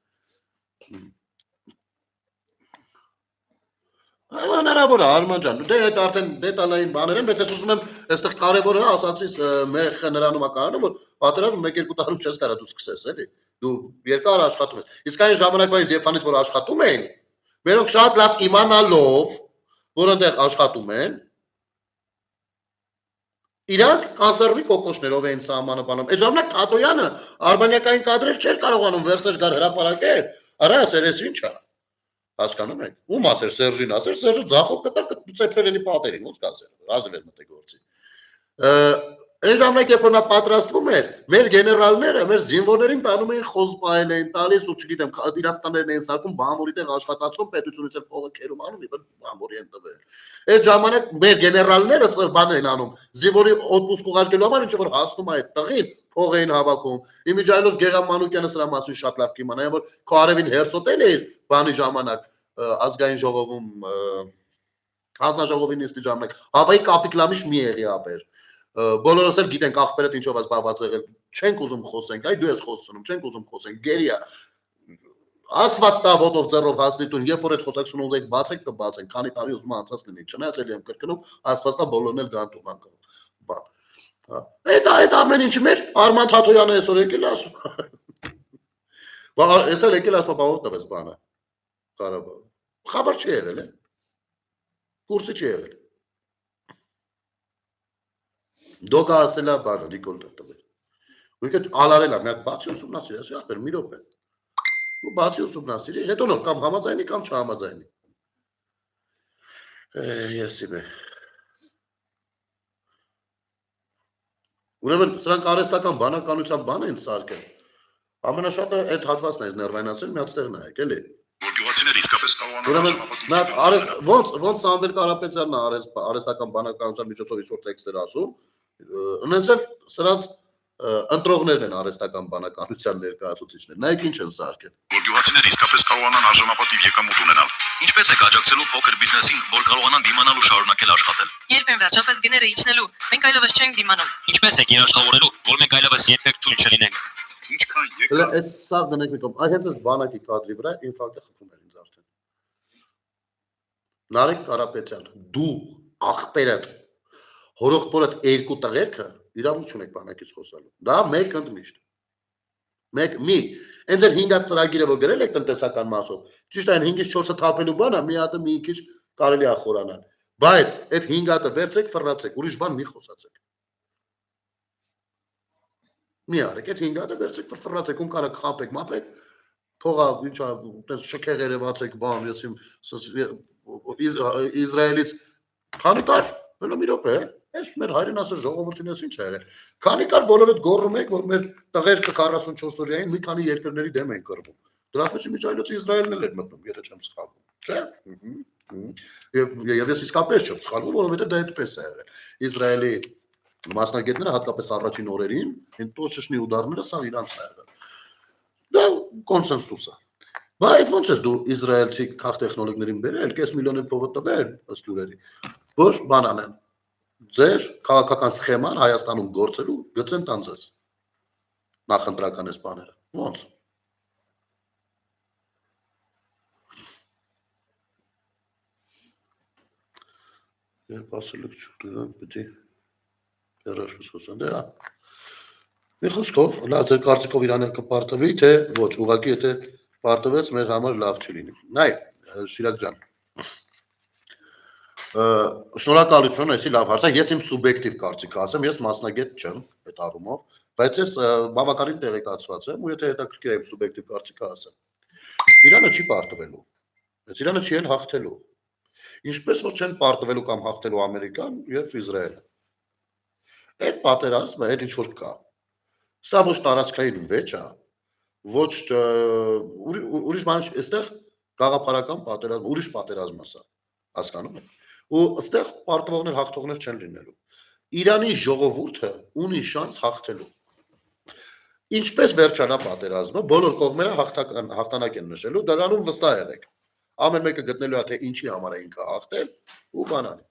Հնարավոր է, Արման ջան, դե այդ արդեն դետալային բաներ են, բայց ես ուզում եմ, այստեղ կարևորը ասացիս մեխը նրանում է կանում, որ պատերազմը 1-2 տարում չես կարա դու սկսես, էլի։ Դու երկար աշխատում ես։ Իսկ այն ժամանակվանից երբ որ աշխատում էին, մերոնք շատ լավ իմանալով, որ այնտեղ աշխատում են, իրանք կոնսերվի կոկոշներով էին սահմանը բանում։ Այդ ժամանակ Թաթոյանը արմենիական կադրեր չէր կարողանում վերսեր գար հրապարակել։ Արա ասերես ինչ է։ Հասկանում եք։ Ում ասեր Սերժին, ասեր Սերժը ձախով կտար կծեփերենի պատերին, ոնց կասեր։ Ազվել մտե գործի։ Այն ժամանակ երբ որ նա պատրաստվում էր, մեր գեներալները, մեր զինվորներին տանում էին խոզպայել էին տալիս ու չգիտեմ, իրաստաններն էին սարքում բանվորի տեղ աշխատացում, պետությունից էլ փողը քերում անում, իբր բանվորի են տվել։ Այդ ժամանակ մեր գեներալները բան են անում, զինվորի օդպուսկ ուղարկելու համար ինչ որ հասնում է այդ տղին, փող էին հավաքում։ Իմիջայլոց Գեգամ Մանուկյանը սրա մասին շատ լավ կիմանա, որ քո արևին հերցոտել էր բանի ժամանակ ազգային ժողովում հանձնաժողովի նիստի ժամանակ հավայի կապիկլամիշ մի եղի ապեր բոլորս էլ գիտենք ախպերդ ինչով զբաղված եղել չենք ուզում խոսենք այ դու ես խոսում չենք ուզում խոսենք գերիա Աստված տա ոտով ձեռով հասնի տուն երբ որ այդ խոսակցությունը ուզեք բացեք կբացենք քանի տարի ուզում անցած լինի չնայած էլ եմ կրկնում Աստված տա բոլորն էլ գան տուն անկամ բան այդ ամեն ինչի մեջ Արման Թաթոյանը այսօր եկել ասում բա այսօր եկել ասում բա ով տվեց բանը Ղարաբաղ խաբար չի եղել է կուրսի չի եղել Դոկա ասելա բանը Նիկոլ տվել ու իդ ալարելա մի հատ բացի ուսումնասիրի ասի ախպեր մի րոպե ու բացի ուսումնասիրի հետո նոր կամ համաձայնի կամ չհամաձայնի եսի բե Ուրեմն սրանք արհեստական բանականության բան են սարքել ամենաշատը այդ հատվածն է ներվայնացել մի հատ ստեղ նայեք էլի որ գյուղացիները իսկապես կարողանան ոնց Սամվել Կարապետյանն արհեստական բանականության միջոցով ինչ-որ տեքստեր ասում ունենց էլ սրանց ընտրողներն են արհեստական բանականության ներկայացուցիչներ նայեք ինչ են սարքել որ գյուղացիները իսկապես կարողանան արժանապատիվ եկամուտ ունենալ Ինչպես եք աջակցելու փոքր բիզնեսին, որ կարողանան դիմանալ ու շարունակել աշխատել։ Երբ են վերջապես գները իջնելու, մենք այլևս չենք դիմանում։ Ինչպես եք երաշխավորելու, որ մենք այլևս երբեք թույլ չլինենք։ ինչքան Հələ այս սա դնեք մի կողմ հենց այս բանակի կադրի վրա ինֆարկտը խփում էր ինձ արդեն Նարեկ Կարապետյան դու ախպերդ հորողբորդ երկու տղերքը իրավունք չունեք բանակից խոսալու դա մեկ ընդմիշտ մեկ մի Այն ձեր 5 հատ ծրագիրը որ գրել եք տնտեսական մասով, ճիշտ այն 5-ից 4-ը թափելու բանը մի հատը մի քիչ կարելի է խորանալ, բայց այդ 5 հատը վերցեք, ֆռացեք, ուրիշ բան մի խոսացեք։ Մի արեք, այդ 5 հատը վերցեք, ֆռացեք, ում կարա խապեք, մապեք, փողա, ինչա, այդպես շքեղ երևացեք, բան, Իսրայելից քանի կար, հələ մի րոպե, Այս մեր հայրենասեր ժողովրդին ես ինչ է եղել։ Քանի կար բոլորդ գոռում եք, որ մեր տղերքը 44 օրյային մի քանի երկրների դեմ են կռվում։ Դրանց մեջ միջայլոց Իսրայելն էլ էր մտնում, եթե չեմ սխալվում։ Եվ ես իսկապես չեմ սխալվում, որովհետև դա այդպես է եղել։ Իսրայելի մասնագետները հատկապես առաջին օրերին, այն տոշշնի ուդարները սա իրանց է եղել։ Դա կոնսենսուս է։ Բայց ոնց ես դու իսրայելցի քաղտեխնոլոգներին բերել, կես միլիոն փողը տվել ըստ լուրերի, որ բան անեն Ձեր քաղաքական սխեման Հայաստանում գործելու գծեն տան ձեզ նախընտրական էս բաները ոնց Երբ ասել եք չուտան պետք է հերաշուս խոսան դե Մի խոսքով, լավ ձեր կարծիքով Իրանը կպարտվի, թե ոչ, ուղղակի եթե պարտվեց մեր համար լավ չի լինի։ Նայ, Շիրակ ջան։ Շնորհակալություն, այսի լավ հարց է։ Ես իմ սուբյեկտիվ կարծիքը ասեմ, ես մասնագետ չեմ այդ առումով, բայց ես բավականին տեղեկացված եմ, ու եթե հետաքրքիր է իմ սուբյեկտիվ կարծիքը ասեմ։ Իրանը չի պարտվելու։ Բայց Իրանը չի էլ հաղթելու։ Ինչպես որ չեն պարտվելու կամ հաղթելու Ամերիկան եւ Իսրայելը։ Այդ պատերազմը այդ ինչ որ կա։ Սա ոչ տարածքային վեճ է, ոչ ուրիշ բան, այստեղ գաղափարական պատերազմ, ուրիշ պատերազմ է սա, հասկանում եք։ Ու այստեղ պարտվողներ հաղթողներ չեն լինելու։ Իրանի ժողովուրդը ունի շանս հաղթելու։ Ինչպես վերջանա պատերազմը, բոլոր կողմերը հաղթանակ են նշելու, դրանում վստահ եղեք։ Ամեն մեկը գտնելու է թե ինչի համար է ինքը հաղթել ու բանալի։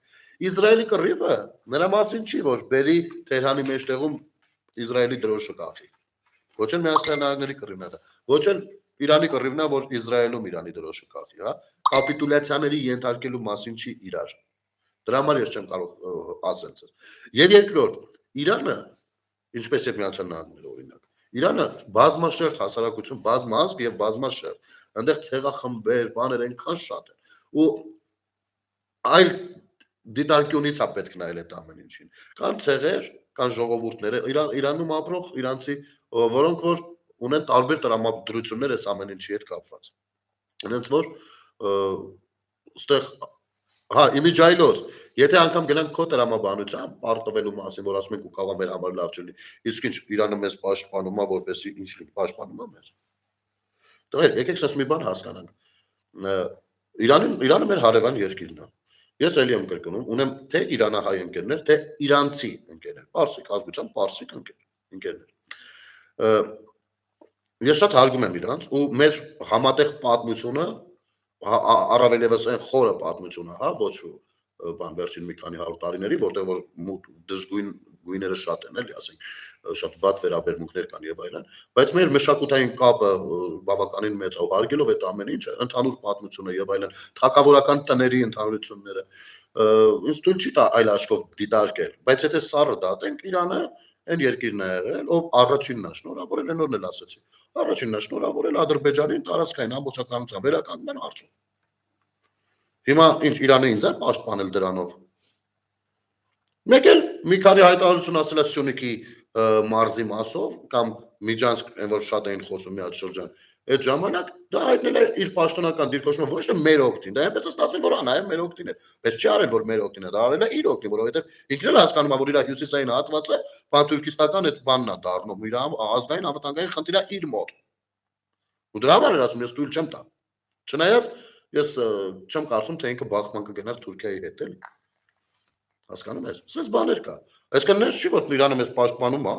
Իսրայելի կռիվը նրա մասին չի, որ բերի Թեհրանի մեջտեղում Իսրայելի դրոշը կախի։ Ոչ էլ Միացյալ Նահանգների կռիվն է դա, ոչ էլ Իրանի կռիվն է, որ Իսրայելում Իրանի դրոշը կախի, հա։ Կապիտուլյացիաների ենթարկելու մասին չի իրար։ Դրա համար ես չեմ կարող ասել ձեզ։ Եվ երկրորդ, Իրանը, ինչպես է Միացյալ Նահանգները օրինակ, Իրանը բազմաշերտ հասարակություն, բազմազգ եւ բազմաշերտ, այնտեղ ցեղախմբեր, բաներ այնքան շատ են։ Ու այլ դիտարկյունից է պետք նայել այդ ամեն ինչին։ Կան ցեղեր, կան ժողովուրդներ, Իրանում ապրող իրանցի, որոնք որ ունեն տարբեր տրամադրություններ այս ամեն ինչի հետ կապված։ Այնց որ այստեղ հա իմիջայլոց, եթե անգամ գնանք քո տրամաբանության պարտվելու մասին, որ ասում ենք ու կարող մեր համար լավ չլինի, իսկ ինչ Իրանը մեզ պաշտպանում է, որպեսզի ինչ լինի, պաշտպանում է մեզ։ Դե եկեք ասած մի բան հասկանանք։ Իրանը մեր հարևան երկիրն է։ Ես էլի եմ կրկնում, ունեմ թե իրանահայ ընկերներ, թե իրանցի ընկերներ, պարսիկ ազգությամբ պարսիկ ընկերներ։ Ես շատ հարգում եմ իրանց ու մեր համատեղ պատմությունը առավել եւս այն խորը պատմությունը, հա, ոչ բան վերջին մի քանի 100 տարիների, որտեղ որ մութ դժգույն գույները շատ են, էլի ասենք, շատ վատ վերաբերմունքներ կան եւ այլն, բայց մեր մշակութային կապը բավականին մեծ է, հարգելով այդ ամեն ինչը, ընդհանուր պատմությունը եւ այլն, թակավորական տների ընդհանրությունները, ինձ թույլ չի տա այլ աշխով դիտարկել, բայց եթե սառը դատենք, Իրանը այն երկիրն է եղել, ով առաջինն է շնորհավորել, նորն էլ ասեցի, առաջինն է շնորհավորել Ադրբեջանին տարածքային ամբողջականության վերականգնման հարցում։ Հիմա ինչ Իրանը ինձ է պաշտպանել դրանով։ Մեկ էլ մի քանի հայտարարություն ասել է Սյունիքի մարզի մասով կամ Միջանցք, այն որ շատ էին խոսում մի հատ շրջան, այդ ժամանակ դա հայտնել է իր պաշտոնական դիրքորոշումը ոչ թե մեր օգտին, դա այնպես է ստացվել, որ անայ մեր օգտին է, բայց չի արել որ մեր օգտին է, դա արել է իր օգտին, որովհետև ինքն էլ հասկանում է, որ իր հյուսիսային հատվածը պանթուրքիստական այդ բանն է դառնում, իր ազգային անվտանգային խնդիրը իր մոտ։ Ու դրա համար ասում ես թույլ չեմ տա։ Չնայած ես չեմ կարծում թե ինքը բախման կգնար Թուրքիայի հետ էլ։ Հասկանում ես։ Սենց բաներ կա։ Այսինքն նես չի որ Իրանը մեզ պաշտպանում է։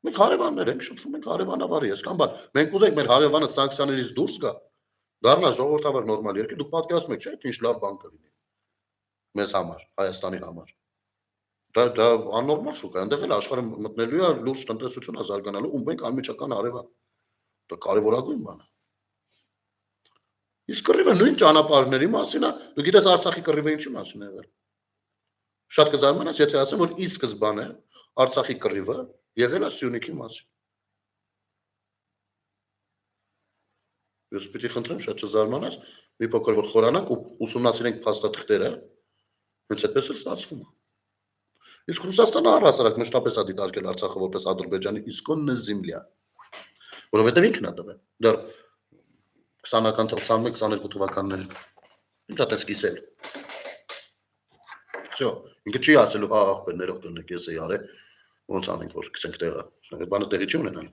Մենք հարևաններ ենք, շփվում ենք հարևանավարի, այսքան բան։ Մենք ուզենք մեր հարևանը սանկցիաներից դուրս գա, դառնա ժողովրդավար նորմալ երկիր, դուք պատկերացնում եք, չէ՞, ինչ լավ բան կլինի մեզ համար, Հայաստանի համար։ Դա աննորմալ շուկա, այնտեղ էլ աշխարհը մտնելու է լուրջ տնտեսություն է զարգանալու, ու մենք անմիջական հարևան։ Դա կարևորագույն բան է։ Իսկ կռիվը նույն ճանապարհների մասին է, դու գիտես Արցախի կռիվը ինչի մասին է եղել։ Շատ կզարմանաս, եթե ասեմ, որ ի սկզբանե Արցախի կռիվը եղել է Սյունիքի մասին։ Ես պիտի խնդրեմ շատ չզարմանաս, մի փոքր որ խորանանք ու ուսումնասիրենք փաստաթղթերը, հենց այդպես էլ ստացվում է։ Իսկ Ռուսաստանը առհասարակ մշտապես է դիտարկել Արցախը որպես Ադրբեջանի իսկոննե զիմլիա, որովհետև ինքն է տվել։ Դեռ 20-ական 21-22 թվականներին ինչ է տեսկիսել։ Всё, ինքը չի ասելու, հա, ախպեր ներող տնեք, ես էի արել, ոնց անենք, որ գցենք տեղը։ Այդ բանը տեղի չի ունենալ։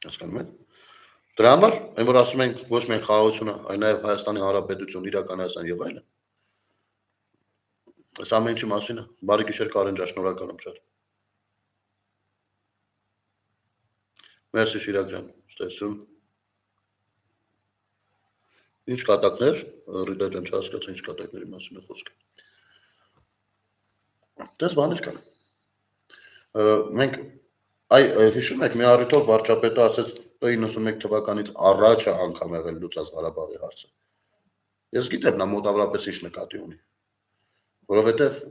Հասկանում եք։ Դրա համար, այն որ ասում ենք ոչ միայն խաղաղությունը, այլ նաև Հայաստանի Հանրապետություն իրականացան եւ այլն։ Այս ամեն ինչի մասին է։ Բարի գիշեր Կարենջա, շնորհակալ եմ շատ։ Մերսի Շիրակ ջան, ստեսություն։ Ինչ կատակներ, Ռիդա ջան, չհասկացա ինչ կատակների մասին է խոսքը։ Դες բաներ կան։ Մենք հիշում եք մի առիթով վարչապետը ասեց 91 թվականից առաջ է անգամ եղել Լուծած Ղարաբաղի հարցը։ Ես գիտեմ նա մոտավորապես ինչ նկատի ունի։ որովհետև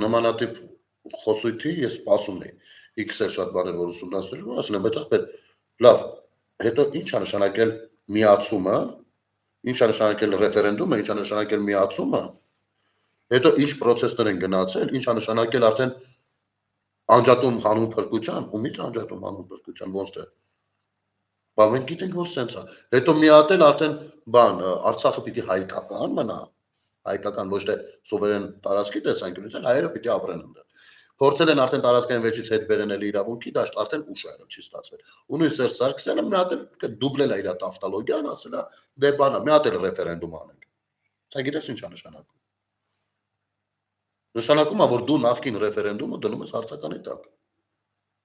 նմանատիպ խոսույթի ես սպասում էի X-ը շատ բաներ որ ուսումնասիրում ասել եմ բայց ախպեր լավ հետո ինչ է նշանակել միացումը ինչ է նշանակել ռեֆերենդումը ինչ է նշանակել միացումը հետո ինչ process-ներ են գնացել ինչ է նշանակել արդեն անջատում հանուն փրկության ումից անջատում հանուն փրկության ոնց թե բա մենք գիտենք որ սենց է հետո միատել արդեն բան Արցախը պիտի հայկական մնա հայկական ոչ թե սովերեն տարածքի տեսանկյունից այլ հայերը պիտի ապրեն այնտեղ փորձել են արդեն տարածքային վեճից հետ բերեն էլի իրավունքի դաշտ արդեն ուշ է չի ստացվել ու նույն Սերժ Սարգսյանը մի հատ էլ դուբլել է իր տավտոլոգիան ասել է դե բանա մի հատ էլ ռեֆերենդում անենք սա գիտես ինչ է նշանակում նշանակում է որ դու նախքին ռեֆերենդումը դնում ես հարցականի տակ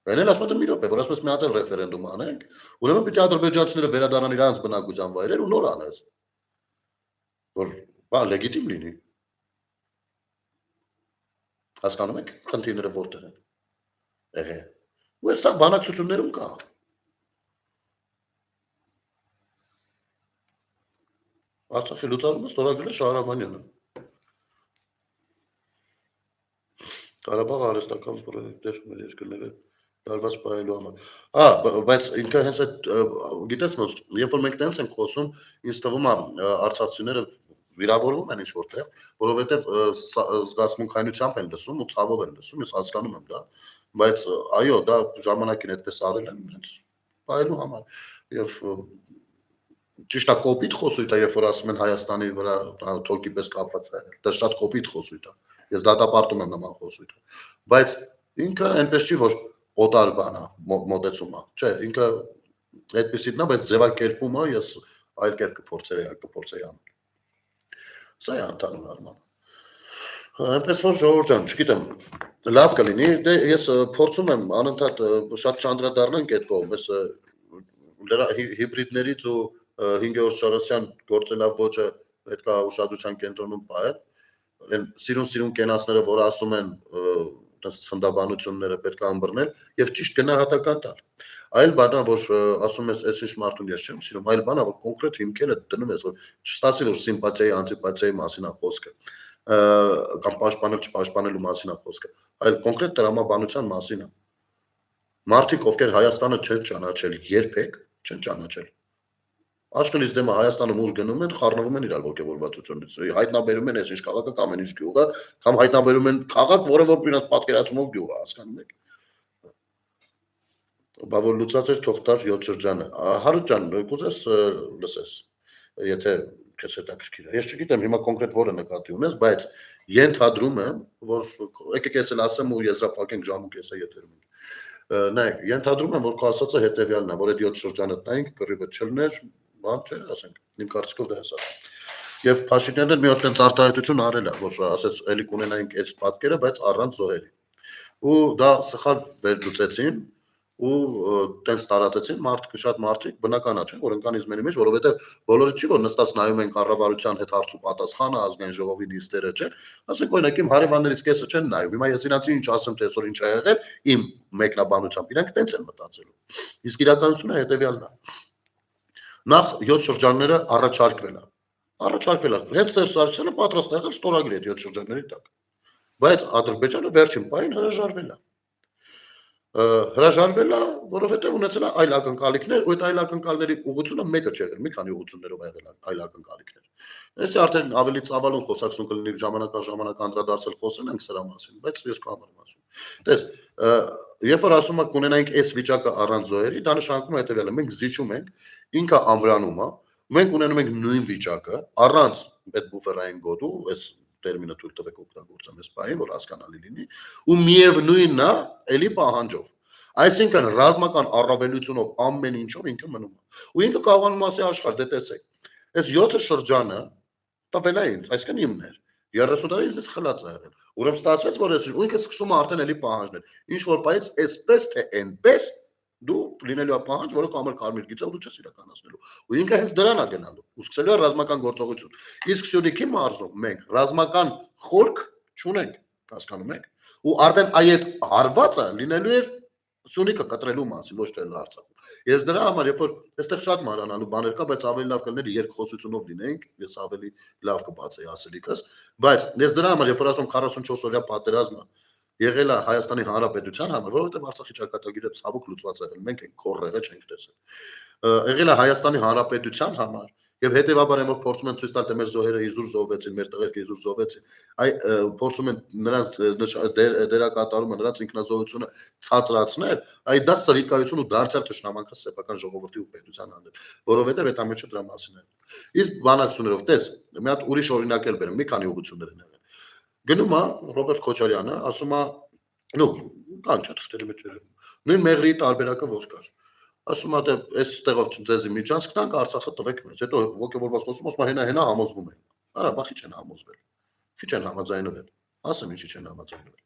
այն էլ ասում եմ մի րոպե որ ասում ես մի հատ էլ ռեֆերենդում անենք ուրեմն պիտի ադրբեջանցիները վերադառնան իրանց բնակության վայրեր ու նոր անես որ բա լեգիտիմ լինի հասկանում եք խնդիրները որտեղ են եղել ու սա բանակցություններում կա Արցախի լուծարումը ստորագրել է Շահրամանյանը Ղարաբաղ արհեստական պրոյեկտներ մեր երկրները դարված պահելու համար բայց ինքը հենց այդ գիտես ոնց երբ որ մենք տենց ենք խոսում ինձ թվում է արցախցիները վիրավորվում են ինչ որտեղ, որովհետև զգացմունքայնությամբ են լսում ու ցավով են լսում, ես հասկանում եմ դա, բայց այո, դա ժամանակին այդպես արել են, հենց բայելու համար։ Եվ ճիշտ է կոպիտ խոսույթ է, երբ որ ասում են Հայաստանի վրա թոքի պես կապված է, դա շատ կոպիտ խոսույթ է։ Ես դատապարտում եմ նման խոսույթը։ Բայց ինքը այնպես չի, որ օտար բան է, մոտեցում է։ Չէ, ինքը այդպեսին է, բայց ձևակերպումը ես այլ կերպ կփորձեի անել։ Սա է ընդհանուր առմամբ։ Այնպես որ Ժողովուրդ ջան, չգիտեմ, լավ կլինի, դե ես փորձում եմ անընդհատ շատ չանդրադառնանք այդ կողմ, ես հիբրիդներից ու 5-րդ Շարասյան գործելավ ոճը պետք է ուշադրության կենտրոնում պահել, այն սիրուն կենացները, որ ասում են ցնդաբանությունները պետք է ըմբռնել եւ ճիշտ գնահատական տալ։ Այլ բանա, որ ասում ես, այս ինչ մարդուն ես չեմ սիրում, այլ բանա, որ կոնկրետ հիմքերը դնում ես, որ չստացի, որ սիմպաթիայի, անտիպաթիայի մասին է խոսքը, կամ պաշտպանել, չպաշտպանելու մասին է խոսքը, այլ կոնկրետ տրամաբանության մասին է։ Մարդիկ, ովքեր Հայաստանը չեն ճանաչել, երբեք չեն ճանաչել։ Աշխնից դեմը Հայաստանում ուր գնում են, խառնվում են իրար ոգևորվածությունից, հայտնաբերում են այս ինչ քաղաքը կամ այն ինչ գյուղը, կամ հայտնաբերում են քաղաք, որը որ իրենց պատկերացումով գյուղ է, հասկանում եք։ Բա որ լուծած էր թողտար 7 շրջանը։ Հարութ ջան, կուզես լսես, եթե քեզ հետաքրքիր է։ Ես չգիտեմ հիմա կոնկրետ որը նկատի ունես, բայց ենթադրում եմ, որ եկեք ես էլ ասեմ ու եզրափակենք ժամուկ ես եթերում։ Նայեք, ենթադրում եմ, որ քո ասածը հետեւյալն է, որ այդ 7 շրջանը տայինք, կռիվը չլներ, բան չէ, ասենք, իմ կարծիքով դա է ասած։ Եվ Փաշինյանն մի օր տենց արտահայտություն արել է, որ ասեց, էլի կունենայինք այդ պատկերը, բայց առանց զոհերի։ Ու դա սխալ վերլուծեցին ու տենց տարածեցին շատ մարդիկ բնական է, չէ՞, որ ընկան իզմերի մեջ, որովհետև բոլորը չի որ նստած նայում են կառավարության հետ հարց ու պատասխանը ազգային ժողովի նիստերը, չէ՞։ Ասենք օրինակ իմ հարևաններից կեսը չեն նայում։ Հիմա ես իրանցի ինչ ասեմ, թե այսօր ինչ է եղել, իմ մեկնաբանությամբ իրանք տենց են մտածելու։ Իսկ իրականությունը հետեւյալն է։ Նախ 7 շրջանները առաջարկվել է։ Հետ Սերժ Սարգսյանը պատրաստ է եղել ստորագրել այդ 7 շրջանների տակ։ Բայց Ադրբեջանը վերջին պահին հրաժարվել է։ Հրաժարվել է, որովհետև ունեցել է այլ ակնկալիքներ, ու այդ այլ ակնկալների ուղղությունը մեկը չի եղել, մի քանի ուղղություններով եղել այլ ակնկալիքներ։ Այս արդեն ավելի ծավալուն խոսակցություն կլինի ժամանակ անդրադարձել խոսել ենք սրա մասին, բայց ես կամար եմ ասում։ Տես, երբ որ ասում եք կունենայինք այս վիճակը առանց զոհերի, դա նշանակում է հետևյալը, մենք զիջում ենք, ինքը ամրանում է, մենք ունենում ենք նույն վիճակը առանց այդ բուֆերային գոտու, այս տերմինը թույլ տվեք օգտագործեմ այս բանի, որ հասկանալի լինի, ու միևնույնն է, էլի պահանջով։ Այսինքն ռազմական առավելությունով ամեն ինչով ինքը մնում է։ Ու ինքը կարողանում ասի աշխարհ, դե տեսեք, այս 7 շրջանը տվել է ինձ, այսինքն իմն էր։ 30 տարի ինձ խլած է եղել։ Ուրեմն ստացվեց, որ այս ինքը սկսում է արդեն էլի պահանջներ։ Ինչ որ բայց այսպես թե այնպես դու լինելու է պահանջ, որը կամ կարմիր գիծ է, դու չես իրականացնելու։ Ու ինքը հենց դրան է գնալու։ Ու սկսելու է ռազմական գործողություն։ Իսկ Սյունիքի մարզում մենք ռազմական խորք չունենք, հասկանում եք։ Ու արդեն այդ հարվածը լինելու է Սյունիքը կտրելու մասին, ոչ թե Արցախում։ Ես դրա համար, երբ որ այստեղ շատ մանրանալու բաներ կա, բայց ավելի լավ կլիներ երկխոսությունով լինենք, ես ավելի լավ կբացեի ասելիքս, բայց ես դրա համար, երբ որ ասում 44 օրյա պատերազմը եղել է Հայաստանի Հանրապետության համար, որովհետև Արցախի ճակատագիրը ցավոք լուծված եղել, մենք ենք քորրեղը չենք տեսել։ Եղել է Հայաստանի Հանրապետության համար եւ հետեւաբար այն որ փորձում են ցույց տալ թե մեր զոհերը իզուր զոհվեցին, մեր տղերքը իզուր զոհվեցին, այ փորձում են նրանց դերակատարումը, նրանց ինքնազոհությունը ցածրացնել, այ դա սրիկայություն ու դարձյալ թշնամանքա սեփական ժողովրդի ու պետության հանդեպ, որովհետեւ այդ ամենը դրա մասին է։ Իսկ բանակցություններով տես, մի հատ ուրիշ օրինակ էլ բերեմ, մի քանի ուղղություններ են եղել։ Գնում է Ռոբերտ Քոչարյանը, ասում է, նո, կան չէ թղթերի մեջ էլ։ Նույն մեղրի տարբերակը ոչ կար։ Ասում է, այստեղով ձեզի միջանցք տանք, Արցախը տվեք մեզ։ Հետո ոգևորված խոսում, ասում է, հենա համոզվում են։ Ղարաբաղի չեն համոզվել։ Քիչ են համաձայնվել։ Ասեմ ինչի չեն համաձայնվել։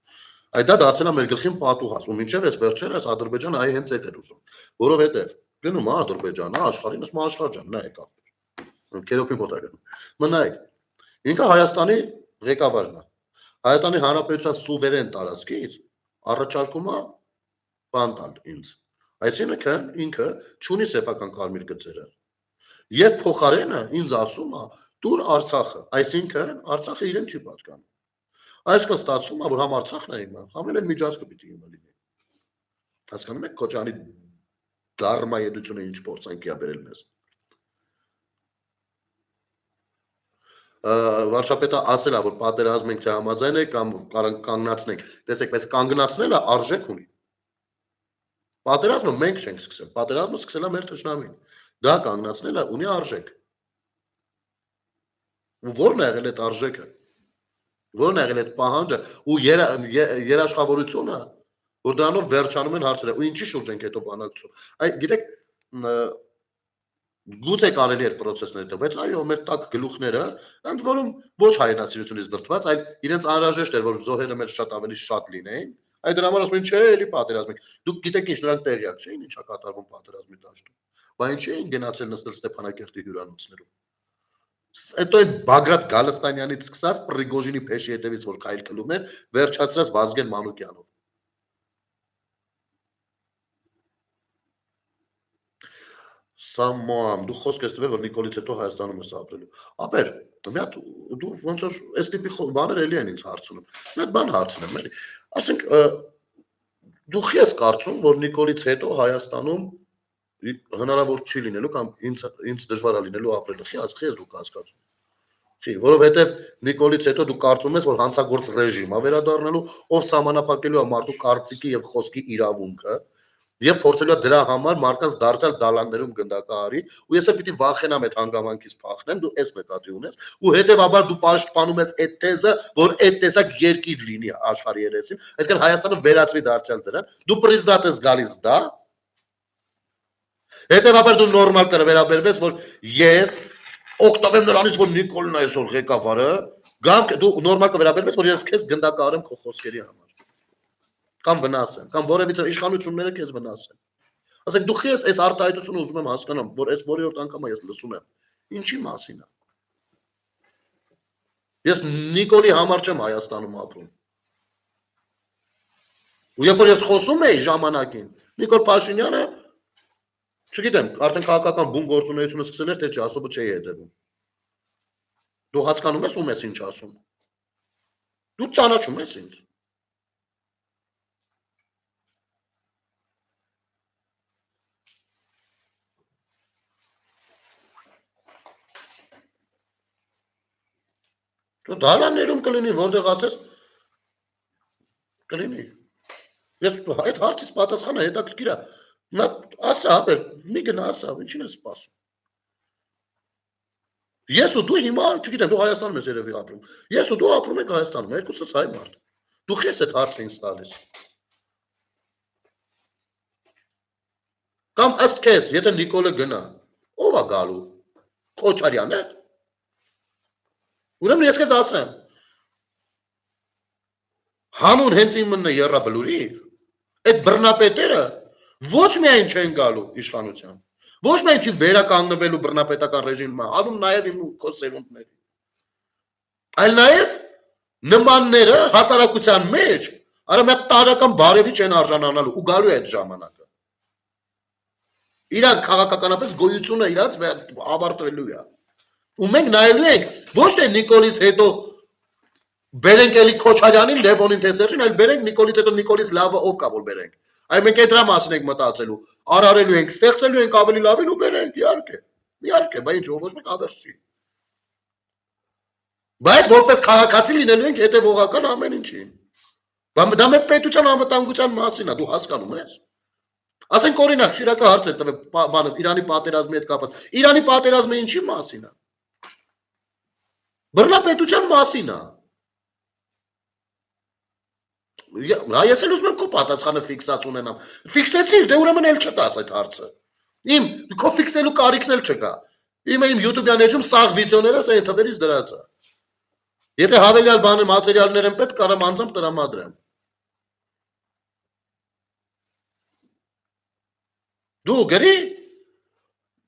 Այդ դա դարձել է մեր գլխին պատուհաս, ու մինչև այս վերջերս Ադրբեջանը այ հենց այդ էր ուզում, որովհետև գնում է Ադրբեջանը, աշխարհին, ասում է աշխարհ ջան, նայեք ախպեր։ Քերոպի մոտ է գնում։ Մնայեք։ Ինքը Հայաստանի ղեկավարն է։ Հայաստանի Հանրապետության սուվերեն տարածքից առաջարկում է բան տալ ինձ։ Այսինքն ինքը չունի սեփական կարմիր գծերը։ Եվ փոխարենը ինձ ասում է դուր Արցախը, այսինքն Արցախը իրեն չի պատկանում։ Այսինքն ստացվում է, որ համ Արցախն է իմը, համ էլ միջանցքը պիտի իմը լինի։ Հասկանում եք Քոչարյանի դարմայեդությունը ինչ փորձանքի է բերել մեզ։ Վարչապետը ասել է, որ պատերազմ ենք թե համաձայն եք կամ կանգնացնենք։ Տեսեք, բայց կանգնացնելը արժեք ունի։ Պատերազմը մենք չենք սկսել, պատերազմը սկսել է մեր թշնամին։ Դա կանգնացնելը ունի արժեք։ Ու ո՞րն է եղել այդ արժեքը։ Ո՞րն է եղել այդ պահանջը ու երաշխավորությունը, որ դրանով վերջանում են հարցերը։ Ու ինչի շուրջ ենք հետո բանակցում։ Այ գիտեք, գուցե կարելի էր process-ներ դեպ, բայց այո, մեր տակ գլուխները, ընդ որում ոչ հայրենասիրությունից դրդված, այլ իրենց անհրաժեշտ էր, որ զոհերը մեր շատ ավելի շատ լինեին։ Այդ դրա համար ասում են, չէ, էլի պատերազմ ենք։ Դուք գիտեք ինչ, նրանք տեղյակ չէին, ինչա կատարվում պատերազմի դաշտում։ Բայց ինչի էին գնացել նստել Ստեփանակերտի հյուրանոցներում։ Հետո այդ Բագրատ Գալստանյանից սկսած Պրիգոժինի փեշի հետևից որ քայլ կլում էր, վերջացրած Վազգեն Մանուկյանով։ Սամոամ, դու խոսք ես տվել, որ Նիկոլից հետո Հայաստանում ես ապրելու։ Ապեր, մի հատ դու ոնց որ այս տիպի բաներ էլի են ինձ հարցնում։ Մի հատ բան հարցնեմ, էլի։ Ասենք դու ես կարծում, որ Նիկոլից հետո Հայաստանում հնարավոր չի լինելու կամ ինձ դժվար է լինելու ապրելու։ Խի դու կասկածում։ Խի, որովհետև Նիկոլից հետո դու կարծում ես, որ հանցագործ ռեժիմ է վերադառնալու, ով սահմանափակելու է մարդու կարծիքի եւ խոսքի իրավունքը, եւ փորձելու է դրա համար մարդկանց դարձյալ դալաններում գնդակահարի, ու ես պիտի վախենամ այդ հանգամանքից փախնեմ, դու էս նկատի ունես, ու հետեւաբար դու պաշտպանում ես այդ թեզը, որ այդ տեսակ երկիր լինի աշխարհի երեսին, այսինքն Հայաստանը վերածվի դարձյալ դրան, դու պրիզնատ ես գալիս դա, հետեւաբար դու նորմալ կվերաբերվես, որ ես օգտվեմ նրանից, որ Նիկոլն է այսօր ղեկավարը, կամ դու նորմալ կվերաբերվես, որ ես քեզ գնդակահարեմ քո խոսքերի համար։ Կամ վնասեմ, կամ որևիցե իշխանությունները քեզ վնասեն։ Ասենք դու ես այս արտահայտությունը ուզում եմ հասկանամ, որ այս որի որ անգամ ես լսում եմ։ Ինչի մասին է։ Ես Նիկոլի համար չեմ Հայաստանում ապրում։ Ու երբ որ ես խոսում էի ժամանակին, Նիկոլ Փաշինյանը, չգիտեմ, արդեն քաղաքական բուն գործունեությունը սկսել էր, թե չէ, ասոբը չէի հետևում։ Դու հասկանում ես ում ես ինչ ասում։ Դու ճանաչում ես ինձ։ Դալաններում կլինի, որտեղ ասես կլինի։ Ես այդ հարցից պատասխանը հետաքրքիր է։ Նա ասա, ապեր, մի գնա ասա, ինչին ես սպասում։ Ես ու դու հիմա, չգիտեմ, դու Հայաստանում ես երևի ապրում։ Ես ու դու ապրում եք Հայաստանում, երկուսս հայ մարդ։ Դու ես այդ հարցը ինձ տալիս։ Կամ ըստ քեզ, եթե Նիկոլը գնա, ով է գալու։ Քոչարյանը։ Ուրեմն ես քեզ ասեմ։ Հանուն հենց իմն Եռաբլուրի, այդ բռնապետերը ոչ միայն չեն գալու իշխանության, ոչ միայն չի վերականգնվելու բռնապետական ռեժիմը, անում նաև իմ քո սերունդների։ Այլ նաև նմանները հասարակության մեջ Արա մի տարական բարևի չեն արժանանալու ու գալու է այդ ժամանակը։ Իրանք քաղաքականապես գոյությունը իրաց ավարտվելու է։ Ու մենք նայելու ենք ոչ թե Նիկոլից հետո բերենք էլի Քոչարյանին, Լևոնին, Թեսերջին, այլ բերենք Նիկոլից հետո Նիկոլից լավը ով կա որ բերենք։ Այ մենք այդ դրա մասին ենք մտածելու, արարելու ենք, ստեղծելու ենք ավելի լավին ու բերենք, իհարկե, բայց ինչ ոչ մեկ ավերջ չի։ Բայց որպես քաղաքացի լինելու ենք հետևողական ամեն ինչին։ Դա մեր պետության անվտանգության մասին է, դու հասկանում ես։ Ասենք օրինակ, Շիրակը հարց էր տվել բանը Իրանի պատերազմի հետ կապված։ Իրանի պատերազմը ինչի մասին է։ Բռնապետության մասին է։ Ես էլ ուզում եմ քո պատասխանը ֆիքսած ունենամ։ Ֆիքսեցիր, դե ուրեմն էլ չտաս այդ հարցը։ Քո ֆիքսելու կարիքն էլ չկա։ Իմ YouTube-յան էջում սաղ վիդեոներս այն թվերից դրած է։ Եթե հավելյալ բանը մատերիալներ են պետք, կարամ անձամբ տրամադրեմ։ Դու գրի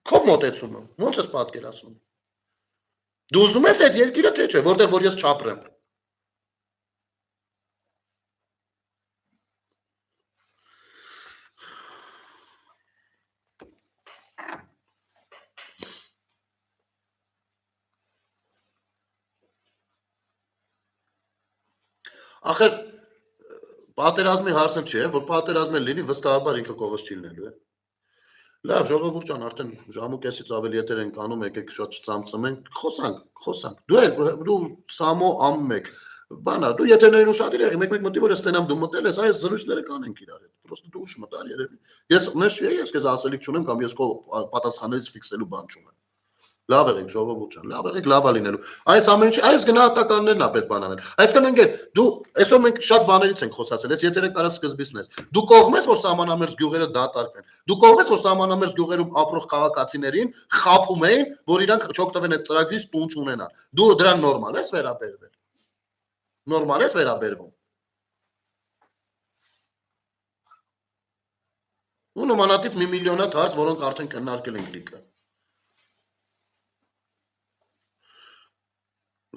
քո մոտեցումը, ոնց ես պատկերացնում։ Դու ուզում ես այդ երկիրը թե չէ, որտեղ որ ես չապրեմ։ Ախր պատերազմի հարցը չի է, որ պատերազմը լինի վստահաբար ինքը կողոս չի լինելու է։ Լավ, ժողովուրդ ջան, արդեն ժամու կեսից ավելի եթեր ենք անում, եկեք շատ չծամծմենք, խոսանք։ Դու Սամո ամ1 բանա, դու եթերներին ուշադիր եղի, մեկ մտի որ ստենամ դու մտել ես, այս զրույցները կանենք իրար հետ։ Պրոստը դու ուշ մտար երևի։ Ես մեզ չի ես քեզ ասելիք չունեմ կամ ես քո պատասխաններից ֆիքսելու բան չունեմ։ Լավ եղեք ժողովուրդ ջան, լավ եղեք, լավա լինելու։ Այս ամեն ինչի, այս գնահատականներն է պետք բան անել։ Այսինքն ընկեր, դու այսօր մենք շատ բաներից ենք խոսացել, ես եթերը կարա սկզբից ես։ Դու կողմես որ սահմանամերձ գյուղերը դատարկվեն։ Դու կողմես որ սահմանամերձ գյուղերում ապրող քաղաքացիներին խափում էին, որ իրանք չօգտվեն այդ ծրագրից տուն չունենան։ Դու դրան նորմալ ես վերաբերվել։ Նորմալ ես վերաբերվում։ Ու նմանատիպ մի միլիոնատ հարց, որոնք արդեն քննարկել ենք լիքը։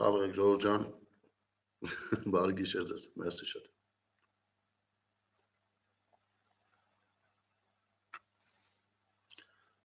Լավ եք ժողովուրդ ջան, բարի գիշեր ձեզ, մերսի շատ։